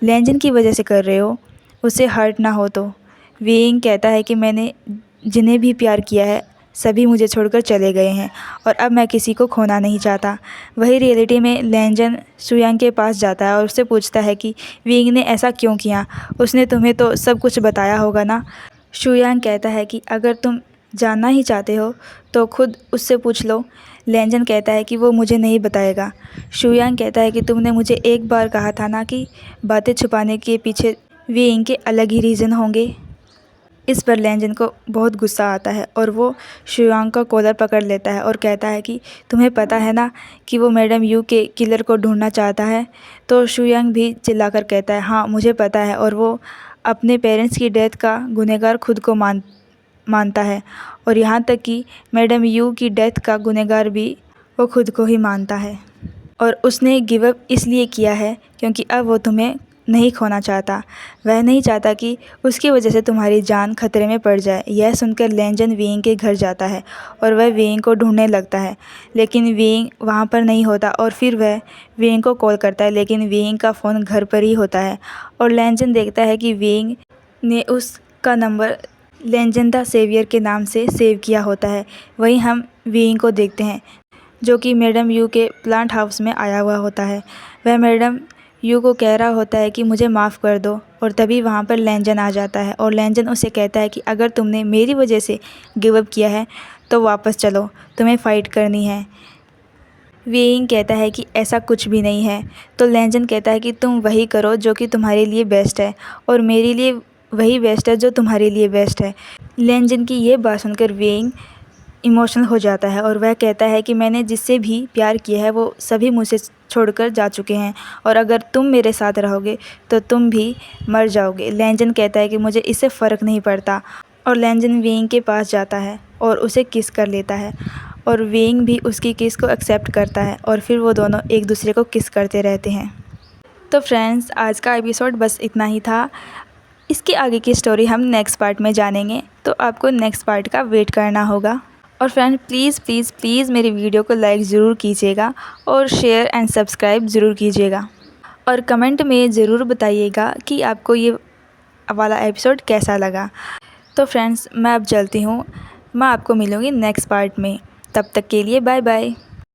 A: लेंजन की वजह से कर रहे हो, उसे हर्ट ना हो तो। वेंग कहता है कि मैंने जिन्हें भी प्यार किया है सभी मुझे छोड़कर चले गए हैं और अब मैं किसी को खोना नहीं चाहता। वही रियलिटी में लेंजन शुयांग के पास जाता है और उससे पूछता है कि वेंग ने ऐसा क्यों किया, उसने तुम्हें तो सब कुछ बताया होगा ना। शुयांग कहता है कि अगर तुम जानना ही चाहते हो तो खुद उससे पूछ लो। लेंजन कहता है कि वो मुझे नहीं बताएगा। शुयांग कहता है कि तुमने मुझे एक बार कहा था ना कि बातें छुपाने के पीछे वेंग के अलग ही रीज़न होंगे। इस पर लेंजन को बहुत गुस्सा आता है और वो शुयांग का कॉलर पकड़ लेता है और कहता है कि तुम्हें पता है ना कि वो मैडम यू के किलर को ढूंढना चाहता है। तो शुयांग भी चिल्लाकर कहता है हाँ मुझे पता है और वो अपने पेरेंट्स की डेथ का गुनहगार खुद को मानता है और यहाँ तक कि मैडम यू की डेथ का गुनहगार भी वो खुद को ही मानता है। और उसने गिव अप इसलिए किया है क्योंकि अब वो तुम्हें नहीं खोना चाहता। वह नहीं चाहता कि उसकी वजह से तुम्हारी जान खतरे में पड़ जाए। यह सुनकर लेंजन वेंग के घर जाता है और वह वेंग को ढूंढने लगता है लेकिन वेंग वहाँ पर नहीं होता। और फिर वह वेंग को कॉल करता है लेकिन वेंग का फ़ोन घर पर ही होता है और लेंजन देखता है कि वेंग ने उसका नंबर लेंजन द सेवियर के नाम से सेव किया होता है। वहीं हम वेंग को देखते हैं जो कि मैडम यू के प्लांट हाउस में आया हुआ होता है। वह मैडम यू को कह रहा होता है कि मुझे माफ़ कर दो और तभी वहाँ पर लेंजन आ जाता है और लेंजन उसे कहता है कि अगर तुमने मेरी वजह से गिव अप किया है तो वापस चलो, तुम्हें फ़ाइट करनी है। वेइंग कहता है कि ऐसा कुछ भी नहीं है। तो लेंजन कहता है कि तुम वही करो जो कि तुम्हारे लिए बेस्ट है और मेरे लिए वही बेस्ट है जो तुम्हारे लिए बेस्ट है। लेंजन की ये बात सुनकर वेइंग इमोशनल हो जाता है और वह कहता है कि मैंने जिससे भी प्यार किया है वो सभी मुझसे छोड़कर जा चुके हैं और अगर तुम मेरे साथ रहोगे तो तुम भी मर जाओगे। लेंजन कहता है कि मुझे इससे फ़र्क नहीं पड़ता और लेंजन वेइंग के पास जाता है और उसे किस कर लेता है और वेइंग भी उसकी किस को एक्सेप्ट करता है और फिर वो दोनों एक दूसरे को किस करते रहते हैं। तो फ्रेंड्स, आज का एपिसोड बस इतना ही था। इसके आगे की स्टोरी हम नेक्स्ट पार्ट में जानेंगे, तो आपको नेक्स्ट पार्ट का वेट करना होगा। और फ्रेंड प्लीज़ प्लीज़ प्लीज़ मेरी वीडियो को लाइक ज़रूर कीजिएगा और शेयर एंड सब्सक्राइब ज़रूर कीजिएगा और कमेंट में ज़रूर बताइएगा कि आपको ये वाला एपिसोड कैसा लगा। तो फ्रेंड्स मैं अब चलती हूँ, मैं आपको मिलूँगी नेक्स्ट पार्ट में। तब तक के लिए बाय बाय।